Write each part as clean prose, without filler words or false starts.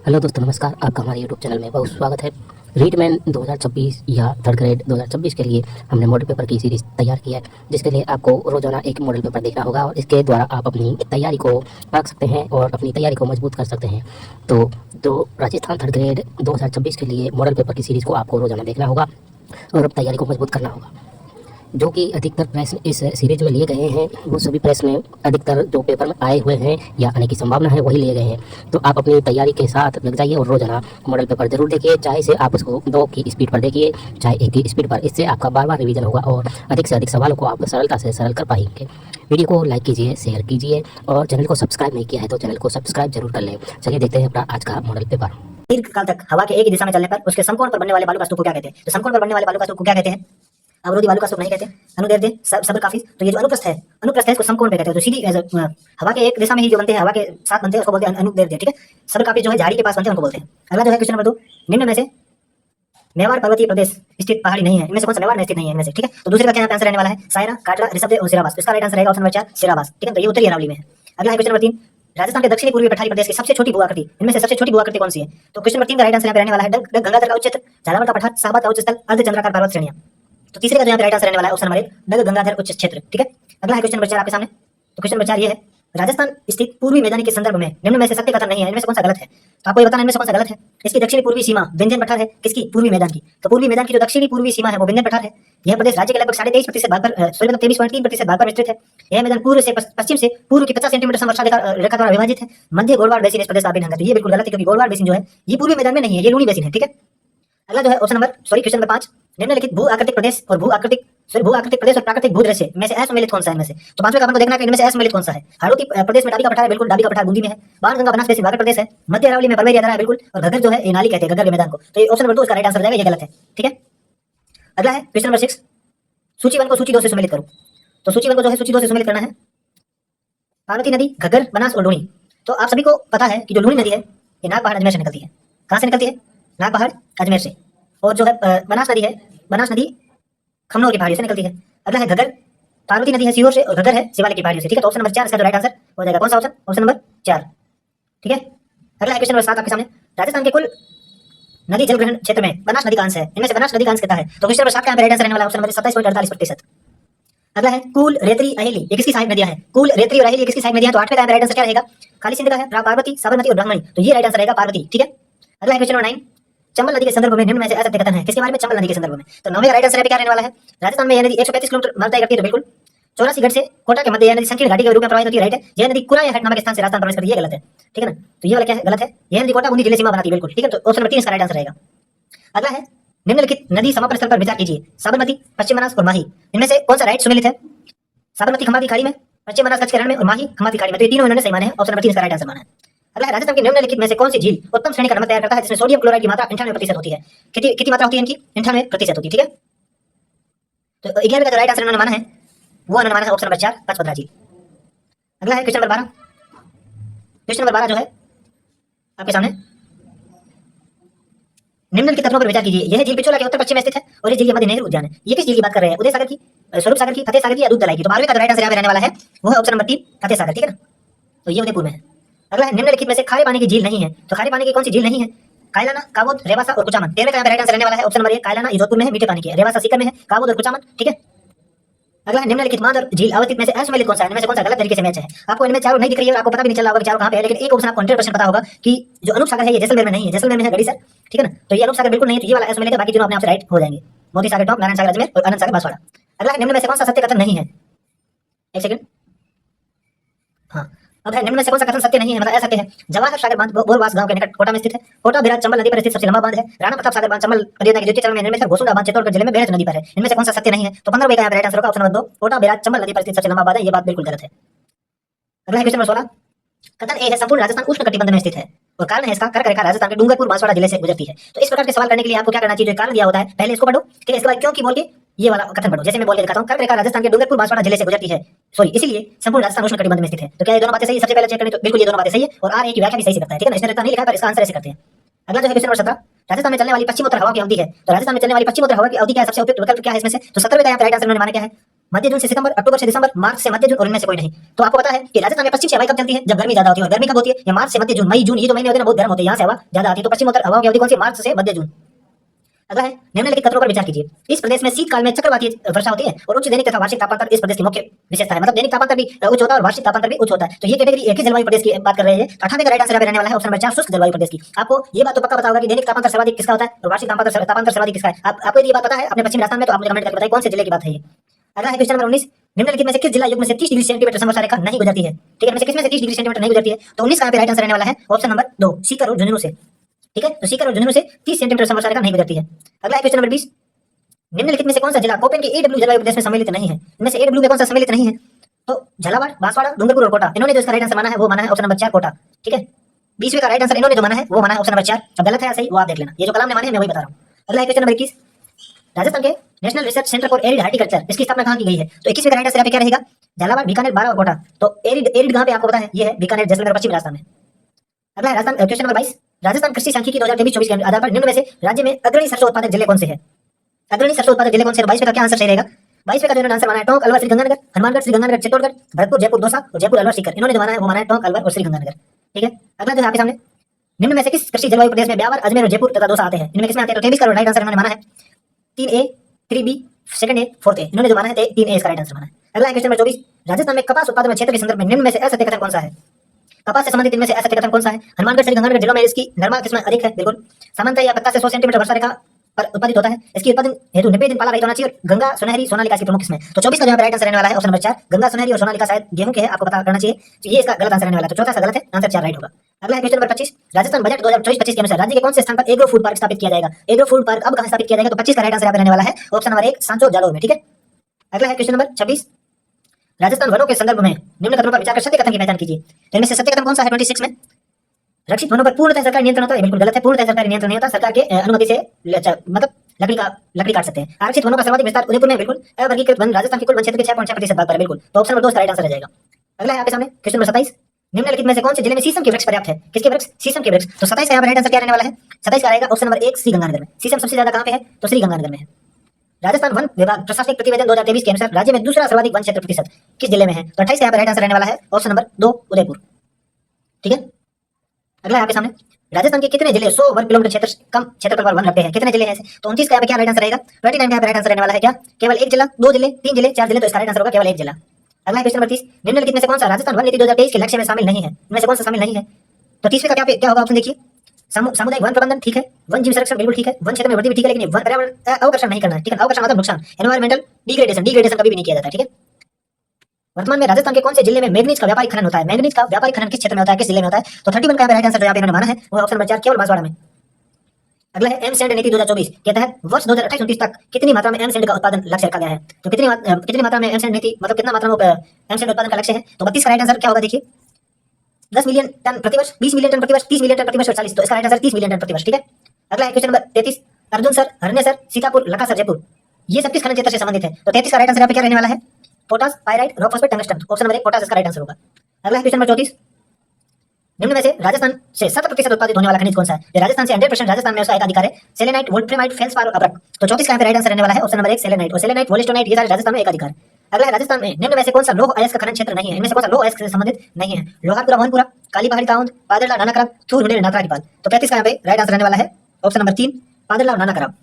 Hello दोस्तों, नमस्कार। आपका हमारे यूट्यूब चैनल में बहुत स्वागत है। रीडमैन 2026 या थर्ड ग्रेड 2026 के लिए हमने मॉडल पेपर की सीरीज़ तैयार की है, जिसके लिए आपको रोजाना एक मॉडल पेपर देखना होगा और इसके द्वारा आप अपनी तैयारी को रख सकते हैं और अपनी तैयारी को मजबूत कर सकते हैं। तो राजस्थान थर्ड ग्रेड 2026 के लिए मॉडल पेपर की सीरीज़ को आपको रोजाना देखना होगा और अब तैयारी को मजबूत करना होगा। जो कि अधिकतर प्रश्न इस सीरीज में लिए गए हैं, वो सभी प्रश्न अधिकतर जो पेपर में आए हुए हैं या आने की संभावना है वही लिए गए हैं। तो आप अपनी तैयारी के साथ लग जाइए और रोजाना मॉडल पेपर जरूर देखिए, चाहे से आप उसको 2 की स्पीड पर देखिए, चाहे 1 की स्पीड पर। इससे आपका बार बार रिवीजन होगा और अधिक से अधिक सवालों को आप सरलता से सरल कर पाएंगे। वीडियो को लाइक कीजिए, शेयर कीजिए और चैनल को सब्सक्राइब नहीं किया है तो चैनल को सब्सक्राइब जरूर कर लें। चलिए देखते हैं अपना आज का मॉडल पेपर। दीर्घ काल तक हवा के एक ही दिशा में चलने पर उसके समकोण पर बनने वाले बालू का स्तूप को क्या कहते हैं? तो समकोण पर बनने वाले बालू का स्तूप को क्या कहते हैं? अवरोधी बालू का स्तूप नहीं कहते, अनुदैर्ध्य सबर काफी। तो ये जो अनुप्रस्थ है इसको समकोण पे कहते हैं। तो सीधी हवा के एक दिशा में ही जो बनते हैं, हवा के साथ बनते हैं, उसको बोलते हैं अनुदैर्ध्य। ठीक है, सबर काफी जो है झाड़ी के पास बनते हैं उनको बोलते हैं। अगला जो है क्वेश्चन नंबर 2, निम्न में से मेवाड़ पर्वतीय प्रदेश स्थित पहाड़ी नहीं है, इनमें से कौन सा मेवाड़ में स्थित नहीं है? इनमें से। ठीक है, तो दूसरे का क्या आंसर रहने वाला है? सायरा, काटरा, ऋषभदेव और सिरावास। इसका राइट आंसर रहेगा ऑप्शन नंबर 4 सिरावास। ठीक है, तो ये उत्तरी अरावली में है। अगला है क्वेश्चन नंबर 3, राजस्थान के दक्षिणी पूर्वी पठारी प्रदेश की सबसे छोटी भू आकृति, इनमें से सबसे छोटी भू आकृति कौन सी है? तो क्वेश्चन नंबर 3 का राइट आंसर यहाँ पे रहने वाला है गंगाधर का उच्च क्षेत्र, झालावाड़ का पठार, शाहबाद का उच्च स्थल, अर्धचंद्राकार पर्वत श्रेणियां। तो तीसरे का जो यहाँ पे राइट आंसर रहने वाला है ऑप्शन नंबर 1 डग गंगाधर उच्च क्षेत्र। ठीक है, अगला है क्वेश्चन नंबर 4 आपके सामने। तो क्वेश्चन नंबर 4 ये है, राजस्थान स्थित पूर्वी मैदानी के संदर्भ में निम्न में से सत्य कथन नहीं है, इनमें से कौन सा गलत है? तो आपको ये बताना इनमें से कौन सा गलत है। इसकी दक्षिणी पूर्वी सीमा व्यंजन पठार है, किसकी? पूर्वी मैदान की। तो पूर्वी मैदान की जो दक्षिणी पूर्वी सीमा है वो व्यंजन पठार है। यह प्रदेश राज्य के लगभग 23.5% भाग पर 23.3% भाग पर विस्तृत है। यह मैदान पूर्व से पश्चिम से पूर्व की 50 सेंटीमीटर समवर्षा रेखा द्वारा विभाजित है। मध्य गोलवाड़ बेसिन इस प्रदेश का अभिन्न अंग है। तो ये बिल्कुल गलत है, क्योंकि गोलवाड़ बेसिन जो है ये पूर्वी मैदान में नहीं है, ये लूनी बेसिन है। ठीक है, अगला जो है ऑप्शन नंबर क्वेश्चन नंबर 5, निम्नलिखित भू आकृतिक प्रदेश और प्राकृतिक भू दृश्य में से असम्मिलित कौन सा है? इनमें से। तो पांचवें का अपन को देखना है कि इनमें से असम्मिलित कौन सा है। हाड़ौती प्रदेश में डाबी का पठार है, बिल्कुल डाबी का पठार बूंदी में है। बाणगंगा बनास बेसिन बागड़ प्रदेश है। मध्य अरावली में परवेरी अदरा है, बिल्कुल। और घग्गर जो है ये नाली कहते हैं, घग्गर के मैदान को। तो ये ऑप्शन नंबर 2 इसका राइट आंसर रहेगा, ये गलत है। ठीक है, अगला है क्वेश्चन नंबर 6, सूची 1 को सूची 2 से सम्मिलित करो। तो सूची 1 को जो है सूची 2 से सम्मिलित करना है। पार्वती नदी, घग्गर, बनास और लूनी। तो आप सभी को पता है कि जो लूनी नदी है ये नाग पहाड़ अजमेर से निकलती है। कहां से निकलती है? नाग पहाड़ अजमेर से। और जो है बनास नदी है, बनास नदी खमनोर की पहाड़ियों से निकलती है। अगला है घग्गर, पार्वती नदी है सीहोर से और घग्गर है शिवालिक की पहाड़ियों से। ठीक है, तो ऑप्शन नंबर 4 इसका जो राइट आंसर हो जाएगा। कौन सा ऑप्शन? Option number 4। ठीक है, अगला है क्वेश्चन नंबर 7 आपके सामने, राजस्थान के कुल नदी जल ग्रहण क्षेत्र में बनास नदी का अंश है, इनमें से बनास नदी का अंश कितना है? तो क्वेश्चन नंबर 7 का राइट आंसर रहने वाला ऑप्शन नंबर 27.48%। अगला है कुल, रेतरी, अहेली, ये किसकी सहायक नदियां हैं? कुल, रेतरी और अहेली किसकी सहायक नदियां? तो 8वें का राइट आंसर क्या रहेगा? खाली सिंध का है, पार्वती, साबरमती और ब्राह्मणी। तो ये राइट आंसर रहेगा पार्वती। ठीक है, अगला है क्वेश्चन नंबर 9, चंबल नदी के संदर्भ में निम्न में से असत्य कथन है, किसके बारे में? चंबल नदी के संदर्भ में। तो 9वें का राइट आंसर क्या रहने वाला है? राजस्थान में यह नदी 135 किलोमीटर मार्ग तय करती है, तो बिल्कुल 84 गढ़ से कोटा के मध्य यह नदी संकीर्ण घाटी के रूप में प्रवाहित होती है। राइट है, यह नदी कुराया नामक स्थान से राजस्थान प्रवेश करती है, ये गलत है। ठीक है ना, तो ये वाला क्या है? गलत है, यह नदी कोटा बूंदी जिले सीमा बनाती है, बिल्कुल। ठीक है, तो ऑप्शन नंबर 3 इसका राइट आंसर रहेगा। अगला है, निम्नलिखित नदी समापन स्थल पर विचार कीजिए, साबरमती, पश्चिम बनास और माही, इनमें से कौन सा राइट सुमेलित है? साबरमती खंभा की खाड़ी में, पश्चिम बनास कच्छ के रण में और माही खंभा की खाड़ी में। तो ये तीनों इन्होंने सही माने हैं, ऑप्शन नंबर 3 इसका राइट आंसर माना है। अगला है, राजस्थान के निम्नलिखित में से कौन सी झील उत्तम श्रेणी का नमक तैयार करता है, जिसमें सोडियम क्लोराइड की मात्रा 98% होती है? कितनी मात्रा होती है इनकी? 98% होती है। ठीक है, तो 11वें का जो राइट आंसर इन्होंने माना है वो इन्होंने माना है ऑप्शन नंबर 4 पचपदरा झील। अगला है क्वेश्चन नंबर 12, क्वेश्चन नंबर 12 जो है आपके सामने, निम्नलिखित तत्वों पर विचार कीजिए, यह झील पिछोला के उत्तर पश्चिम में स्थित है और ये झील मध्य नेहरू उद्यान है। ये किस झील की बात कर रहे हैं? उदय सागर की, स्वरूप सागर की, फतेह सागर की या दूध दलाई की? तो 12वें का जो राइट आंसर यहाँ पे रहने वाला है वो है ऑप्शन नंबर 3 फतेह सागर। ठीक है ना, तो ये उदयपुर में है। अगला है, निम्नलिखित में से खारे पानी की झील नहीं है, तो खारे पानी की कौन सी झील नहीं है? कायलाना, कावोद, रेवासा और कुचामन। 13वें का राइट आंसर रहने वाला है ऑप्शन नंबर 1 कायलाना, ये जोधपुर में है, मीठे पानी की है। रेवासा सीकर में है, कावोद और कुचामन। ठीक है, अगला है, निम्नलिखित बांध और झील अवस्थित में से असम्मिलित कौन सा है? इनमें से कौन सा गलत तरीके से मैच है? आपको इनमें चारों नहीं दिख रही है और आपको पता भी नहीं चल रहा होगा कि चारों कहां पे है, लेकिन एक ऑप्शन आपको 100% पता होगा कि जो अनूप सागर है ये जैसलमेर में नहीं है, जैसलमेर में है गढ़ीसर। ठीक है ना, तो ये अनूप सागर बिल्कुल नहीं है, तो ये वाला असम्मिलित है, बाकी तीनों अपने आप से राइट हो जाएंगे। मोती सागर टॉप, नारायण सागर अजमेर और अनंत सागर बांसवाड़ा। अगला है, निम्न में से कौन सा सत्य कथन नहीं है? एक सेकंड, हाँ, अब है, निम्न में से कौन सा कथन सत्य नहीं है, मतलब असत्य है? जवाहर सागर बांध बोरवास गांव के निकट कोटा में स्थित है। कोटा बिराज चंबल नदी पर स्थित सबसे लंबा बांध है। राणा प्रताप सागर बांध चंबल परियोजना के द्वितीय चरण में निर्मित है। घोसुंडा बांध चित्तौड़गढ़ जिले में बेहद नदी पर है। इनमें से कौन सा सत्य नहीं है? तो 15वें का राइट आंसर होगा ऑप्शन नंबर 2 कोटा बिराज चंबल नदी पर स्थित सबसे लंबा बांध है, ये बात बिल्कुल गलत है। अगला है क्वेश्चन नंबर 16, कथन ए है संपूर्ण राजस्थान उष्ण कटिबंध में स्थित है और कारण है इसका कर्क रेखा राजस्थान के डूंगरपुर बांसवाड़ा जिले से गुजरती है। तो इस प्रकार के सवाल करने के लिए आपको क्या करना चाहिए? जो कारण दिया होता है पहले इसको पढ़ो, ठीक है, इसके बाद क्यों की बोल के ये वाला कथन पढ़ो। जैसे मैं बोल के दिखाता हूं, कर्क रेखा राजस्थान के डूंगरपुर बांसवाड़ा जिले से गुजरती है, सॉरी इसीलिए संपूर्ण राजस्थान उष्ण कटिबंध में स्थित है। तो क्या ये दोनों बातें सही है? सबसे पहले चेक करें तो बिल्कुल ये दोनों बातें सही है और आर ए की व्याख्या भी सही से करता है। ठीक है ना, इसने नहीं लिखा पर इसका आंसर ऐसे करते हैं। अगला जो है क्वेश्चन नंबर 17, राजस्थान में चलने वाली पश्चिमोत्तर हवा की अवधि है। तो राजस्थान में चलने वाली पश्चिमोत्तर हवा की अवधि क्या है? सबसे उपयुक्त विकल्प क्या है इसमें से? तो 17वें का यहाँ राइट आंसर उन्होंने माना क्या है? मध्य जून से सितंबर, अक्टूबर से दिसंबर, मार्च से मध्य जून और इनमें से कोई नहीं। तो आपको पता है कि राजस्थान में पश्चिम से हवाएं कब चलती है, जब गर्मी ज्यादा होती है, और गर्मी कब होती है, ये मार्च से मध्य जून, मई जून, ये जो महीने होते हैं ना बहुत गर्म होते हैं, यहाँ से हवा ज्यादा आती है, तो पश्चिम उत्तर हवाओं की अवधि कौन सी, मार्च से मध्य जून। अगला है निम्नलिखित कथनों पर विचार कीजिए। इस प्रदेश में शीतकाल में चक्रवाती वर्षा होती है और उच्च दैनिक तथा वार्षिक तापमान इस प्रदेश की मुख्य विशेषता है। मतलब दैनिक तापमान भी उच्च होता है और वार्षिक तापमान भी उच्च होता है। तो ये कैटेगरी एक ही जलवायु प्रदेश की बात कर रहे हैं। 98 का राइट आंसर रहने वाला है ऑप्शन नंबर 4 शुष्क जलवायु प्रदेश की। आपको ये बात तो पक्का पता होगा कि दैनिक तापमान सर्वाधिक किसका होता है और वार्षिक तापमान सर्वाधिक किसका है। आपको ये बात पता है अपने पश्चिम राजस्थान में, तो आप मुझे कमेंट करके बताइए कौन से जिले की बात है ये। अगला है क्वेश्चन नंबर 19, निम्नलिखित में से किस जिला युग में से 30 डिग्री सेंटीमीटर समवर्षा रेखा नहीं गुजरती है। ठीक है, इनमें से किसमें से 30 डिग्री सेंटीमीटर नहीं गुजरती है। तो 19 का यहाँ पे राइट आंसर रहने वाला है ऑप्शन नंबर 2 सीकर और झुंझुनू से। ठीक है, तो सीकर और झुंझुनू से 30 सेंटीमीटर समवर्षा रेखा नहीं गुजरती है। अगला है क्वेश्चन नंबर 20, निम्नलिखित में से कौन सा जिला कोपेन के एडब्ल्यू जलवायु प्रदेश में सम्मिलित नहीं है। इनमें से एडब्ल्यू में कौन सा सम्मिलित नहीं है। तो झालावाड़, बांसवाड़ा, डूंगरपुर और कोटा। इन्होंने जो इसका राइट आंसर माना है वो माना है ऑप्शन नंबर 4 कोटा। ठीक है, 20वें का राइट आंसर इन्होंने जो माना है वो माना है ऑप्शन नंबर 4। अब गलत है या सही वो आप देख लेना, ये जो कलाम ने माने हैं मैं वही बता रहा हूँ। अगला है क्वेश्चन नंबर 21, राजस्थान के national research centre for arid horticulture इसकी स्थापना कहाँ की गई है। तो 21वें का राइट आंसर क्या रहेगा, झालावाड़, बीकानेर, बारा और कोटा। तो एरिड कहाँ पे आपको पता है, ये है बीकानेर, जैसलमेर, पश्चिम राजस्थान में। अगला है राजस्थान क्वेश्चन नंबर 22, राजस्थान कृषि सांख्यिकी 2023-24 के आधार पर निम्न में से राज्य में अग्रणी सरसों उत्पादक जिले कौन से है। अग्रणी सरसों उत्पादक जिले कौन से। 22वें का क्या आंसर सही रहेगा। 22वें का जो इन्होंने आंसर माना है टोंक, अलवर, श्रीगंगानगर, हनुमानगढ़, श्रीगंगानगर, चित्तौड़गढ़, भरतपुर, जयपुर, दौसा और जयपुर, अलवर, सीकर। इन्होंने जो माना है वो माना है टोंक, अलवर और श्रीगंगानगर। ठीक है, अगला जो है आपके सामने, निम्न में से किस कृषि जलवायु प्रदेश में ब्यावर, अजमेर और जयपुर तथा दौसा आते हैं। इनमें किसमें आते हैं। तो 23 का राइट आंसर इन्होंने माना है 3A, 3B, सेकंड ए, फोर्थ ए। इन्होंने जो माना है 3A इसका राइट आंसर माना है। अगला क्वेश्चन नंबर 24, राजस्थान में कपास उत्पादन क्षेत्र के संदर्भ में निम्न में से असत्य कथन कौन सा है। कपास से संबंधित इनमें से असत्य कथन कौन सा है। हनुमानगढ़, श्रीगंगानगर जिलों में इसकी नरमा किस्म अधिक है। बिल्कुल, सामान्यतः यह 50 से 100 सेंटीमीटर वर्षा रेखा पर उत्पादित होता है। इसकी उत्पादन हेतु 90 दिन पाला रहित होना चाहिए। और गंगा, सुनहरी, सोनालिका इसकी प्रमुख किस्में। तो 24 का जो राइट आंसर रहने वाला है ऑप्शन नंबर 4 गंगा, सुनहरी और सोनालिका शायद गेहूं के है, आपको पता करना चाहिए। तो ये इसका गलत आंसर रहने वाला है। तो चौथा सा गलत है, आंसर 4 राइट होगा। अगला है क्वेश्चन नंबर 25, राजस्थान बजट 2024-25 के अनुसार राज्य के कौन से स्थान पर एग्रो फूड पार्क स्थापित किया जाएगा। एग्रो फूड पार्क अब कहां स्थापित किया जाएगा। तो 25 का राइट आंसर रहने वाला है ऑप्शन नंबर 1 सांचौर, जालौर में। ठीक है, अगला है क्वेश्चन नंबर 26, राजस्थान वनों के संदर्भ में निम्न कथनों पर विचार कर सत्य कथन की पहचान कीजिए। तो इनमें से सत्य कथन कौन सा है 26 में। रक्षित वनों पर पूर्णतः सरकारी नियंत्रण होता है। बिल्कुल गलत है, पूर्णतः सरकारी नियंत्रण नहीं होता। सरकार के अनुमति से मतलब लकड़ी काट सकते हैं। आरक्षित वनों का सर्वाधिक विस्तार उदयपुर में। बिल्कुल, अवर्गीकृत वन राजस्थान के कुल वन क्षेत्र के 6.6% भाग पर है। बिल्कुल, तो ऑप्शन नंबर 2 का राइट आंसर रह जाएगा। अगला है आपके सामने क्वेश्चन नंबर 27, निम्नलिखित में से कौन से जिले में शीशम के वृक्ष पर्याप्त है। किसके वृक्ष, शीशम के वृक्ष। तो 27 का यहाँ पर राइट आंसर क्या रहने वाला है। 27 का रहेगा ऑप्शन नंबर 1 श्रीगंगानगर में। शीशम सबसे ज्यादा कहाँ पे है, तो श्रीगंगानगर में है। राजस्थान वन विभाग प्रशासनिक प्रतिवेदन 2023 के अनुसार राज्य में दूसरा सर्वाधिक वन क्षेत्र प्रतिशत किस जिले में है। तो 28 का यहाँ पर राइट आंसर रहने वाला है ऑप्शन नंबर 2 उदयपुर। ठीक है, अगला है आपके सामने, राजस्थान के कितने जिले 100 वर्ग किलोमीटर क्षेत्र कम क्षेत्रफल पर वन रखते हैं। कितने जिले हैं ऐसे। तो 29 का यहाँ पे क्या राइट आंसर रहेगा 29 का यहाँ पे राइट आंसर रहने वाला है क्या, केवल 1 जिला, 2 जिले, 3 जिले, 4 जिले। तो इसका राइट आंसर होगा केवल 1 जिला। अगला क्वेश्चन नंबर 30, निम्नलिखित में से कौन सा राजस्थान वन नीति 2023 के लक्ष्य में शामिल नहीं है। इनमें से कौन सा शामिल नहीं है। तो 30वें का क्या होगा ऑप्शन देखिए, सामुदायिक वन प्रबंधन ठीक है, वन जीव संरक्षण बिल्कुल ठीक है, वन क्षेत्र में वृद्धि भी ठीक है, लेकिन वन पर्यावरण अवकर्षण नहीं करना है। ठीक है, अवकर्षण मतलब नुकसान, एनवायरमेंटल डिग्रेडेशन कभी भी नहीं किया जाता। ठीक है, वर्तमान में राजस्थान के कौन से जिले में मैग्नीज का व्यापारिक खनन होता है। मैग्नीज का व्यापारिक खनन किस क्षेत्र में होता है, किस जिले में होता है। तो 31 का राइट आंसर जो यहाँ पे इन्होंने माना है वो ऑप्शन नंबर 4 केवल बांसवाड़ा में। अगला है एम सैंड नीति 2024 के तहत वर्ष 2028-29 तक कितनी मात्रा में एम सैंड का उत्पादन लक्ष्य रखा गया है। तो कितनी मात्रा में एम सैंड नीति मतलब कितना मात्रा में एम सैंड उत्पादन का लक्ष्य है। तो 32 का राइट आंसर क्या होगा देखिए, 10 मिलियन टन प्रतिवर्ष, 20 मिलियन टन प्रतिवर्ष, 30 मिलियन टन प्रतिवर्ष और 40। तो इसका राइट आंसर 30 मिलियन टन प्रतिवर्ष। ठीक है, अगला है question number 33, Arjunsar, Harnesar, Sitapur, Lakhasar, Jaipur ये सब किस खनन क्षेत्र से संबंधित है। तो 33 का राइट आंसर यहाँ पे क्या रहने वाला है, potash, pyrite, rock phosphate, tungsten. Option number 1 potash इसका राइट आंसर होगा। अगला है क्वेश्चन नंबर 34, निम्न में से राजस्थान से 7% उत्पादित होने वाला खनिज कौन सा है। ये राजस्थान से 100% राजस्थान में उसका एक अधिकार है, सेलेनाइट, वोल्फ्रामाइट, फेल्सपार और अब्रक। तो 34 का यहाँ पे राइट आंसर रहने वाला है ऑप्शन नंबर 1 सेलेनाइट। और सेलेनाइट, वोलिस्टोनाइट ये सारे राजस्थान में एक अधिकार है। अगला है राजस्थान में निम्न में से कौन सा लौह अयस्क का खनन क्षेत्र नहीं है। इनमें से कौन सा लौह अयस्क से संबंधित नहीं है। लोहारपुरा, मोहनपुरा, काली पहाड़ी, ताउंद, पादरला, नानाकराब, थूर, हुंडेर, नाथराकीपाल। तो 35 का यहाँ पे राइट आंसर रहने वाला है ऑप्शन नंबर 3 पादरला और नानाकराब।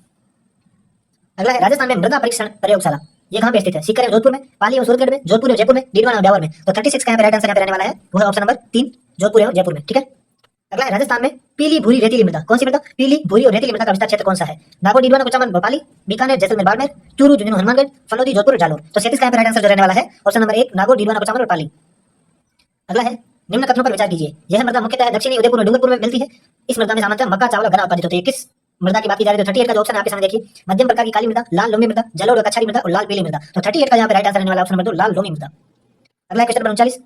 अगला है राजस्थान में मृदा परीक्षण प्रयोगशाला ये कहाँ पे स्थित है। सीकर में, जोधपुर में, पाली और सूरतगढ़ में, जोधपुर और जयपुर में, डीडवाना और ब्यावर में। तो 36 का यहाँ पे राइट आंसर यहाँ पे रहने वाला है वो है ऑप्शन नंबर 3 जोधपुर और जयपुर में। ठीक है, अगला है राजस्थान में पीली भूरी रेतीली मृदा। कौन सी मृदा, पीली भूरी और रेतीली मृदा का विस्तार क्षेत्र कौन सा है। नागौर, डीडवाना, कुचामन, भोपाली, बीकानेर, जैसलमेर, बाड़मेर, चूरू, झुंझुनू, हनुमानगढ़, फलोदी, जोधपुर और जालोर। तो 37 का यहाँ पे राइट आंसर जो रहने वाला है ऑप्शन नंबर 1 नागौर, डीडवाना, कुचामन और पाली। अगला है निम्न कथनों पर विचार कीजिए। यह मृदा मुख्यतः दक्षिणी उदयपुर और डूंगरपुर में मिलती है। इस मृदा में सामान्यतः मक्का, चावल और गन्ना उत्पादित होती है। किस मृदा की बात की जा रही है। तो 38 का जो ऑप्शन आपके सामने देखिए, मध्यम प्रकार की काली मृदा, लाल लोमी मृदा, जलोढ़ और कछारी मृदा और लाल पीली मृदा। तो 38 का यहाँ पे राइट आंसर रहने वाला ऑप्शन नंबर 2 लाल लोमी मृदा। अगला क्वेश्चन नंबर 39,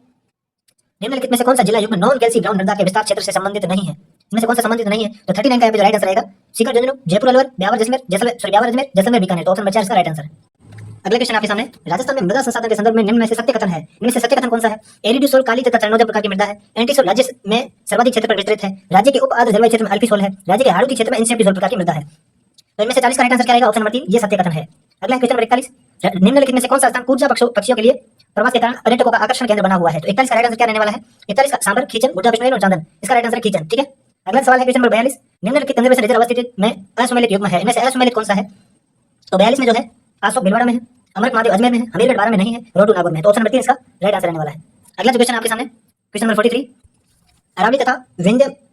निम्नलिखित में से कौन सा जिला युग्म नॉन कैल्सी ब्राउन मृदा के विस्तार क्षेत्र से संबंधित नहीं है। इनमें से कौन सा संबंधित नहीं है। तो 39 का यहाँ पे राइट आंसर रहेगा सीकर, झुंझुनू, जयपुर, अलवर, ब्यावर, जैसलमेर, जैसलमेर, बीकानेर। तो ऑप्शन नंबर 4 इसका राइट आंसर है। अगला क्वेश्चन आपके सामने, राजस्थान में मृदा संसाधन के संदर्भ में निम्न में से सत्य कथन है। इनमें से सत्य कथन कौन सा है। एरिडोसोल काली तथा चरणोदय प्रकार की मृदा है। एंटीसोल राज्य में सर्वाधिक क्षेत्र पर विस्तृत है। राज्य के उप आर्द्र जलवायु क्षेत्र में अल्पीसोल है। राज्य के हाड़ौती क्षेत्र में इंसेप्टिसोल प्रकार की मृदा है। तो इनमें से 40 का राइट आंसर क्या रहेगा ऑप्शन नंबर 3 ये सत्य कथन है। अगला क्वेश्चन नंबर 41, निम्नलिखित में से कौन सा स्थान कूर्जा पक्षियों के लिए प्रवास के कारण पर्यटकों का आकर्षण केंद्र बना हुआ है? तो 41 का राइट आंसर क्या रहने वाला है? 41 का सांबर, खीचन, गुड्डा, बिश्नोई और चांदन। इसका राइट आंसर है खीचन। ठीक है, अगला सवाल है क्वेश्चन नंबर 42। निम्नलिखित कंजर्वेशन रिजर्व अवस्थित में असुमेलित युग्म है, इनमें से असुमेलित कौन सा है? तो 42 में जो है आसोक भीलवाड़ा में है, अमरक महादेव अजमेर में है, हमीरगढ़ बारा में नहीं है, रोहतू नागौर में है। तो ऑप्शन नंबर 3 इसका राइट आंसर रहने वाला है। अगला जो क्वेश्चन आपके सामने क्वेश्चन नंबर 43, अरावली तथा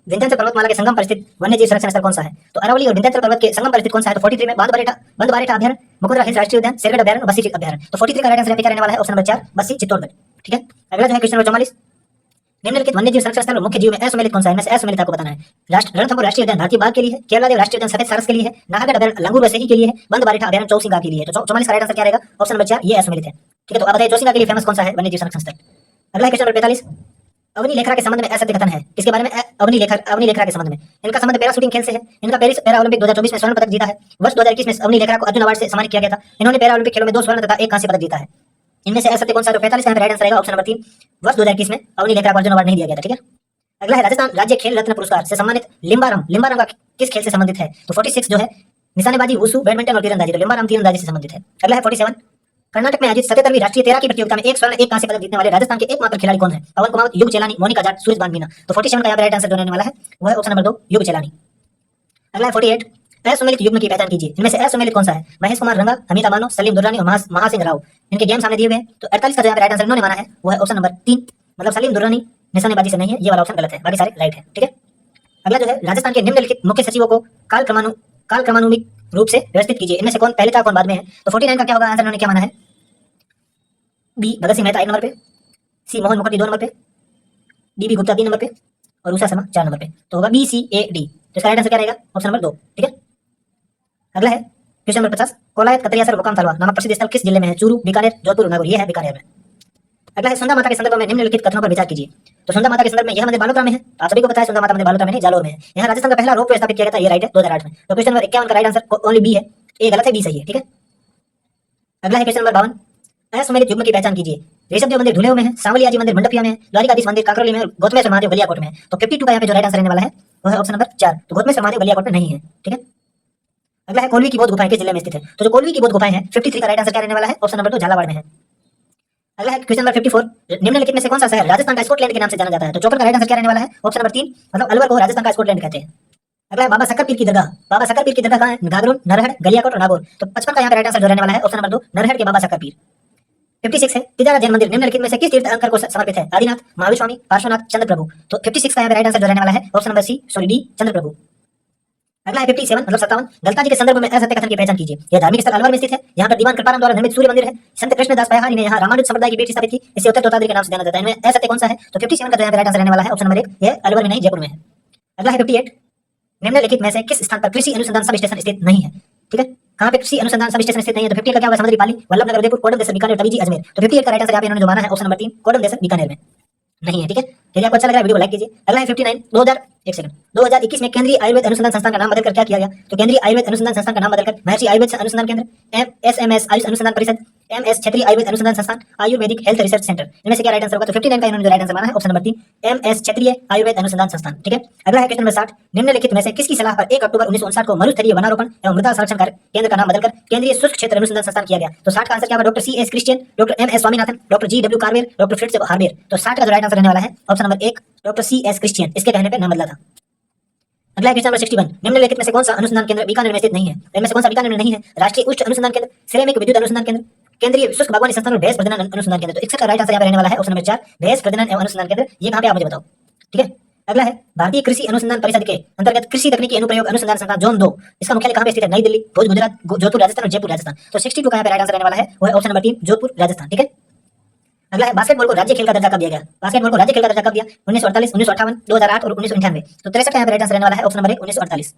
विंध्याचल पर्वतमाला के संगम पर स्थित वन्यजीव संरक्षण स्थल कौन सा है? तो अरावली और विंध्याचल पर्वत के संगम पर स्थित कौन सा है? तो 43 में बंदबारेठा अभ्यारण्य, मुकुंदरा हिल्स राष्ट्रीय उद्यान, शेरगढ़ अभ्यारण्य, बस्सी अभ्यारण्य। तो 43 का राइट आंसर क्या रहने वाला है? Option number 4 Bassi Chittorgarh. ठीक है, अगला जो है क्वेश्चन नंबर 44, निम्नलिखित वन्यजीव संरक्षण स्थल मुख्य जीव में असुमेलित कौन सा है? इनमें से असुमेलित आपको बताना है। रणथंभौर राष्ट्रीय उद्यान भारतीय बाघ के लिए है, केवलादेव राष्ट्रीय उद्यान सफेद सारस के लिए है, नाहरगढ़ अभ्यारण्य लंगूर वसैही के लिए है, बंदबारेठा अभ्यारण्य चौसिंगा के लिए है। तो 44 का राइट आंसर क्या रहेगा? ऑप्शन नंबर 4 ये असुमेलित है। ठीक है, तो अब बताइए चौसिंगा के लिए फेमस कौन सा है वन्यजीव संरक्षण स्थल? अगला क्वेश्चन नंबर 45, अवनी लेखरा के संबंध में असत्य कथन है, किसके बारे में? अवनी लेखरा के संबंध में। इनका संबंध पैरा शूटिंग खेल से है, इनका पेरिस पैरा ओलंपिक 2024 में स्वर्ण पदक जीता है, वर्ष 2021 में अवनी लेखरा को अर्जुन अवार्ड से सम्मानित किया गया था। इन्होंने पैरा ओलंपिक खेलों में 2 स्वर्ण तथा 1 कांस्य पदक जीता है। इनमें से असत्य कौन सा? तो 45 का राइट आंसर रहेगा ऑप्शन नंबर 3 वर्ष 2021 में अवनी लेखरा को अर्जुन अवार्ड नहीं दिया गया था। ठीक है, अगला है राजस्थान राज्य खेल रत्न पुरस्कार से सम्मानित लिम्बाराम का किस खेल से संबंधित है? तो 46 जो है निशानेबाजी, वुशु, बैडमिंटन और तीरंदाजी। तो लिम्बाराम तीरंदाजी से संबंधित है। अगला है 47, कर्नाटक में आयोजित 77वीं राष्ट्रीय तैराकी प्रतियोगिता में 1 स्वर्ण 1 कांस्य पदक जीतने वाले राजस्थान के एकमात्र खिलाड़ी कौन है? पवन कुमार, युग चेलानी, मोनिका जाट, सूरज बानमीना। तो 47 का यहाँ राइट आंसर जो रहने वाला है वो है ऑप्शन नंबर 2 युग चेलानी। अगला है 48, असुमेलित युग्म की पहचान कीजिए, इनमें से असुमेलित कौन सा है? महेश कुमार रंगा, हमीदा बानो, सलीम दुर्रानी और महासिंह राव। इनके गेम सामने दिए हुए हैं। तो 48 का जो राइट आंसर इन्होंने माना है वो है ऑप्शन नंबर 3 मतलब सलीम दुर्रानी निशानेबाजी से नहीं है, ये वाला ऑप्शन गलत है, बाकी सारे राइट है। ठीक है, अगला जो है राजस्थान के निम्नलिखित मुख्य सचिवों को काल क्रमानुमिक रूप से व्यवस्थित कीजिए, इनमें से कौन पहले था कौन बाद में है? तो 49 का क्या होगा आंसर? इन्होंने क्या माना है? बी भगत सिंह मेहता 1 नंबर पे, सी मोहन मुखर्जी 2 नंबर पे, डी बी गुप्ता 3 नंबर पे और उषा शर्मा 4 नंबर पे। तो होगा बी सी ए डी। तो इसका राइट आंसर क्या रहेगा? Option number 2। ठीक है, अगला है क्वेश्चन नंबर 50, कोलायत कतरियासर मुकाम तलवा नामक प्रसिद्ध स्थल किस जिले में है? चूरू, बीकानेर, जोधपुर, नागौर। ये है बीकानेर में। अगला है सुंदा माता के संदर्भ में निम्नलिखित कथनों पर विचार कीजिए। तो सुंदा माता के संदर्भ में यह मंदिर बालोतरा में है। आप सभी को पता है सुंदा माता मंदिर बालोतरा में नहीं जालोर में है। यहाँ राजस्थान का पहला रोपवे स्थापित किया गया था, ये राइट है 2008 में। तो क्वेश्चन नंबर 51 का राइट आंसर ओनली बी है, ए गलत है, बी सही है। ठीक है, अगला है क्वेश्चन नंबर 52, असुमेलित युग्म की पहचान कीजिए। ऋषभदेव मंदिर धुलेव में है, सांवलिया जी मंदिर मंडपिया में है, द्वारिकाधीश मंदिर काकरोली में और गौतमेश्वर महादेव गलियाकोट में है। तो 52 का यहाँ पे जो राइट आंसर रहने वाला है वो है ऑप्शन नंबर 4। तो गौतमेश्वर महादेव गलियाकोट में नहीं है। ठीक है, अगला है कोलवी की बौद्ध गुफाएं किस जिले में स्थित है? तो जो कोलवी की बौद्ध गुफाएं हैं 53 का राइट आंसर क्या रहने वाला है? ऑप्शन नंबर 2 झालावाड़ में है। अगला है क्वेश्चन नंबर 54, निम्नलिखित में से कौन सा शहर राजस्थान का स्कॉटलैंड के नाम से जाना जाता है? तो चौकर का राइट आंसर क्या रहने वाला है? ऑप्शन नंबर 3 मतलब अलवर को राजस्थान का स्कॉटलैंड कहते हैं। अगला है बाबा सक्कर पीर की दरगाह। बाबा सक्कर पीर की दरगाह कहाँ है? गागरोन, नरहड़, गलियाकोट और नागौर। तो 55 का यहाँ पे राइट आंसर जो रहने वाला है ऑप्शन नंबर 2 नरहड़ के बाबा सक्कर पीर। 56 है तिजारा जैन मंदिर निम्नलिखित में से किस तीर्थ अंकर को समर्पित है? आदिनाथ, महावीर स्वामी, पार्श्वनाथ, चंद्र प्रभु। तो 56 का यहाँ पे राइट आंसर जो रहने वाला है option number C sorry D Chandra Prabhu. अगला है 57 मतलब 57, गलता जी के संदर्भ में असत्य कथन की पहचान कीजिए। यह धार्मिक स्थल अलवर में स्थित है। यहाँ पर दीवान कृपाराम द्वारा निर्मित सूर्य मंदिर है। संत कृष्णदास पयहारी ने यहाँ रामानुज संप्रदाय की बेटी स्थापित की, इसे उत्तर तोताद्री के नाम से जाना जाता है। इनमें असत्य कौन सा है? तो 57 का जो यहाँ पे राइट आंसर रहने वाला है ऑप्शन नंबर 1 यह अलवर में नहीं जयपुर में है। अगला है 58, निम्नलिखित में से किस स्थान पर कृषि अनुसंधान सब स्टेशन स्थित नहीं है? ठीक है, कहाँ पे कृषि अनुसंधान सब स्टेशन स्थित नहीं है? तो 58 का क्या होगा? समुद्री पाली, वल्लभनगर, उदयपुर, कोडम देसर, बीकानेर, तवीजी, अजमेर। तो 58 का राइट आंसर यहाँ पे इन्होंने जो माना है ऑप्शन नंबर 3 कोडम देसर बीकानेर में नहीं है। ठीक है, यदि आपको अच्छा लग रहा है वीडियो को लाइक कीजिए। अगला है 59, 2021 में केंद्रीय आयुर्वेद अनुसंधान संस्थान का नाम बदलकर क्या किया गया? तो केंद्रीय आयुर्वेद अनुसंधान संस्थान का नाम बदलकर महर्षि आयुर्वेद अनुसंधान केंद्र, SMS आयुष अनुसंधान परिषद, MS क्षेत्रीय आयुर्वेद अनुसंधान संस्थान, आयुर्वेदिक हेल्थ रिसर्च सेंटर। इनमें से क्या राइट आंसर होगा? तो 59 का इन्होंने जो राइट आंसर माना है ऑप्शन नंबर 3 MS क्षेत्रीय आयुर्वेद अनुसंधान संस्थान। ठीक है, अगला है क्वेश्चन नंबर 60, निम्नलिखित में से किसकी सलाह पर 1 अक्टूबर 1959 को मरुस्थलीय वनारोपण एवं मृदा संरक्षण केंद्र का नाम बदलकर केंद्रीय शुष्क क्षेत्र अनुसंधान संस्थान किया गया? तो 60 का आंसर क्या होगा? Doctor CS Christian, doctor MS Swaminathan, doctor GW Carver, doctor Fritz Haber. तो 60 का जो राइट आंसर रहने वाला है option number 1 doctor CS Christian, इसके कहने पे नाम बदला था। अगला क्वेश्चन नंबर 61, निम्नलिखित में से कौन सा अनुसंधान केंद्र बीकानेर में स्थित नहीं है? इनमें से कौन सा बीकानेर में नहीं है? राष्ट्रीय उच्च अनुसंधान केंद्र, सिरेमिक विद्युत अनुसंधान केंद्र, केंद्रीय शुष्क बागवानी संस्थान और भैंस प्रजनन अनुसंधान केंद्र। तो 61 का राइट आंसर यहाँ पे रहने वाला है ऑप्शन नंबर 4 भैंस प्रजनन एवं अनुसंधान केंद्र। ये कहाँ पे आप मुझे बताओ। ठीक है, अगला है भारतीय कृषि अनुसंधान परिषद के अंतर्गत कृषि तकनीकी अनुप्रयोग अनुसंधान संस्थान जोन 2, इसका मुख्यालय कहाँ पे स्थित है? नई दिल्ली, भुज गुजरात, जोधपुर राजस्थान और जयपुर राजस्थान। तो 62 का यहाँ पे राइट आंसर रहने वाला है वो है ऑप्शन नंबर 3 जोधपुर राजस्थान। ठीक है, अगला है बास्केटबॉल को राज्य खेल का दर्जा कब दिया गया? बास्केटबॉल को राज्य खेल का दर्जा कब दिया? 1948, 1958, 2008 और 1998। तो 63 का यहाँ पे राइट आंसर रहने वाला है ऑप्शन नंबर 1 1948।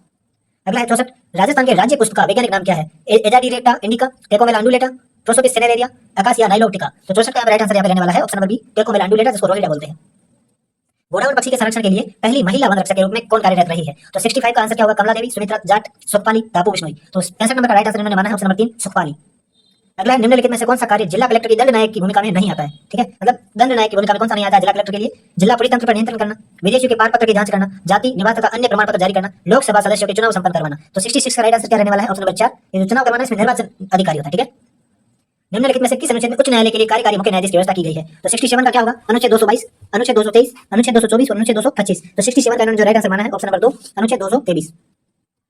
अगला है 64, राजस्थान के राज्य पुष्प का वैज्ञानिक नाम क्या है? एजाडिरेक्टा इंडिका, टेकोमेला अंडुलेटा, प्रोसोपिस सेनेरेरिया, अकासिया नाइलोप्टिका। तो 64 का राइट आंसर यहाँ पे रहने वाला है ऑप्शन नंबर बी टेकोमेला अंडुलेटा, जिसको रोहिला बोलते हैं। घोड़ाउड़ पक्षी के संरक्षण के लिए पहली महिला वन रक्षक के रूप में कौन कार्यरत रही है? तो 65 का आंसर क्या होगा? कमला देवी, सुमित्रा जाट, सुखपाली, दापू बिश्नोई। तो 65 नंबर का राइट आंसर इन्होंने माना है ऑप्शन नंबर 3 सुखपाली। अगला है निम्नलिखित में से कौन सा कार्य जिला कलेक्टर की दंड नायक की भूमिका में नहीं आता है? ठीक है, मतलब दंड नायक की भूमिका में कौन सा नहीं आता है जिला कलेक्टर के लिए? जिला पुलिस तंत्र पर नियंत्रण करना, विदेशियों के पार पत्र की जांच करना, जाति निवास तथा अन्य प्रमाण पत्र जारी करना, लोकसभा सदस्यों के चुनाव संपन्न करवाना। तो 66 का राइट आंसर क्या रहने वाला है ऑप्शन नंबर 4 ये जो चुनाव करवाना इसमें निर्वाचन अधिकारी होता है। ठीक है, निम्नलिखित में से किस अनुच्छेद में उच्च न्यायालय के लिए कार्यकारी मुख्य न्यायाधीश की व्यवस्था की गई है? तो 67 का क्या होगा? अनुच्छेद 222, अनुच्छेद 223, अनुच्छेद 224 और अनुच्छेद 225। तो 67 का इन्होंने जो राइट आंसर माना है ऑप्शन नंबर 2 अनुच्छेद 223।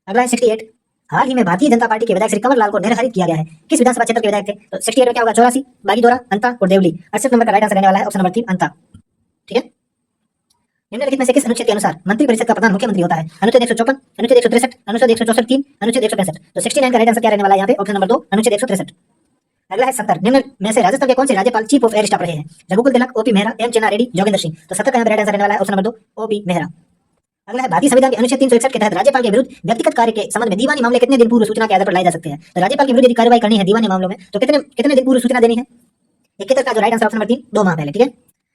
अगला है 68। हाल ही में भारतीय जनता पार्टी के विधायक श्री कंवर लाल को निर्धारित किया गया है, किस विधानसभा क्षेत्र के विधायक थे? तो 68 में क्या होगा? 84, बागीदोरा, अंता और देवली। 68 नंबर का राइट आंसर रहने वाला है ऑप्शन नंबर 3 अंता। ठीक है। निम्नलिखित में से किस अनुच्छेद के अनुसार मंत्रिपरिषद का प्रधान मुख्यमंत्री होता है? अनुच्छेद 154, अनुच्छेद 163, अनुच्छेद 164 3, अनुच्छेद 165। तो 69 का राइट आंसर क्या रहने वाला है यहाँ पे? ऑप्शन नंबर 2 अनुच्छेद 163। अगला है 70। निम्न में से राजस्थान के कौन से राज्यपाल चीफ ऑफ एयर स्टाफ रहे हैं? रघुकुल तिलक, ओपी मेहरा, एम चेन्ना रेड्डी, जोगेंद्र सिंह। तो 70 का यहाँ पे राइट आंसर रहने वाला है ऑप्शन नंबर 2 ओपी मेहरा। अगला है भारतीय संविधान के अनुच्छेद 361 के तहत राज्यपाल के विरुद्ध व्यक्तिगत कार्य के संबंध में दीवानी मामले कितने दिन पूर्व सूचना के आधार पर लाए जा सकते हैं? तो राज्यपाल के विरुद्ध यदि कार्रवाई करनी है दीवानी मामलों में तो कितने दिन पूर्व सूचना देनी है? 71 का जो राइट आंसर ऑप्शन नंबर 3 2 माह पहले। ठीक है।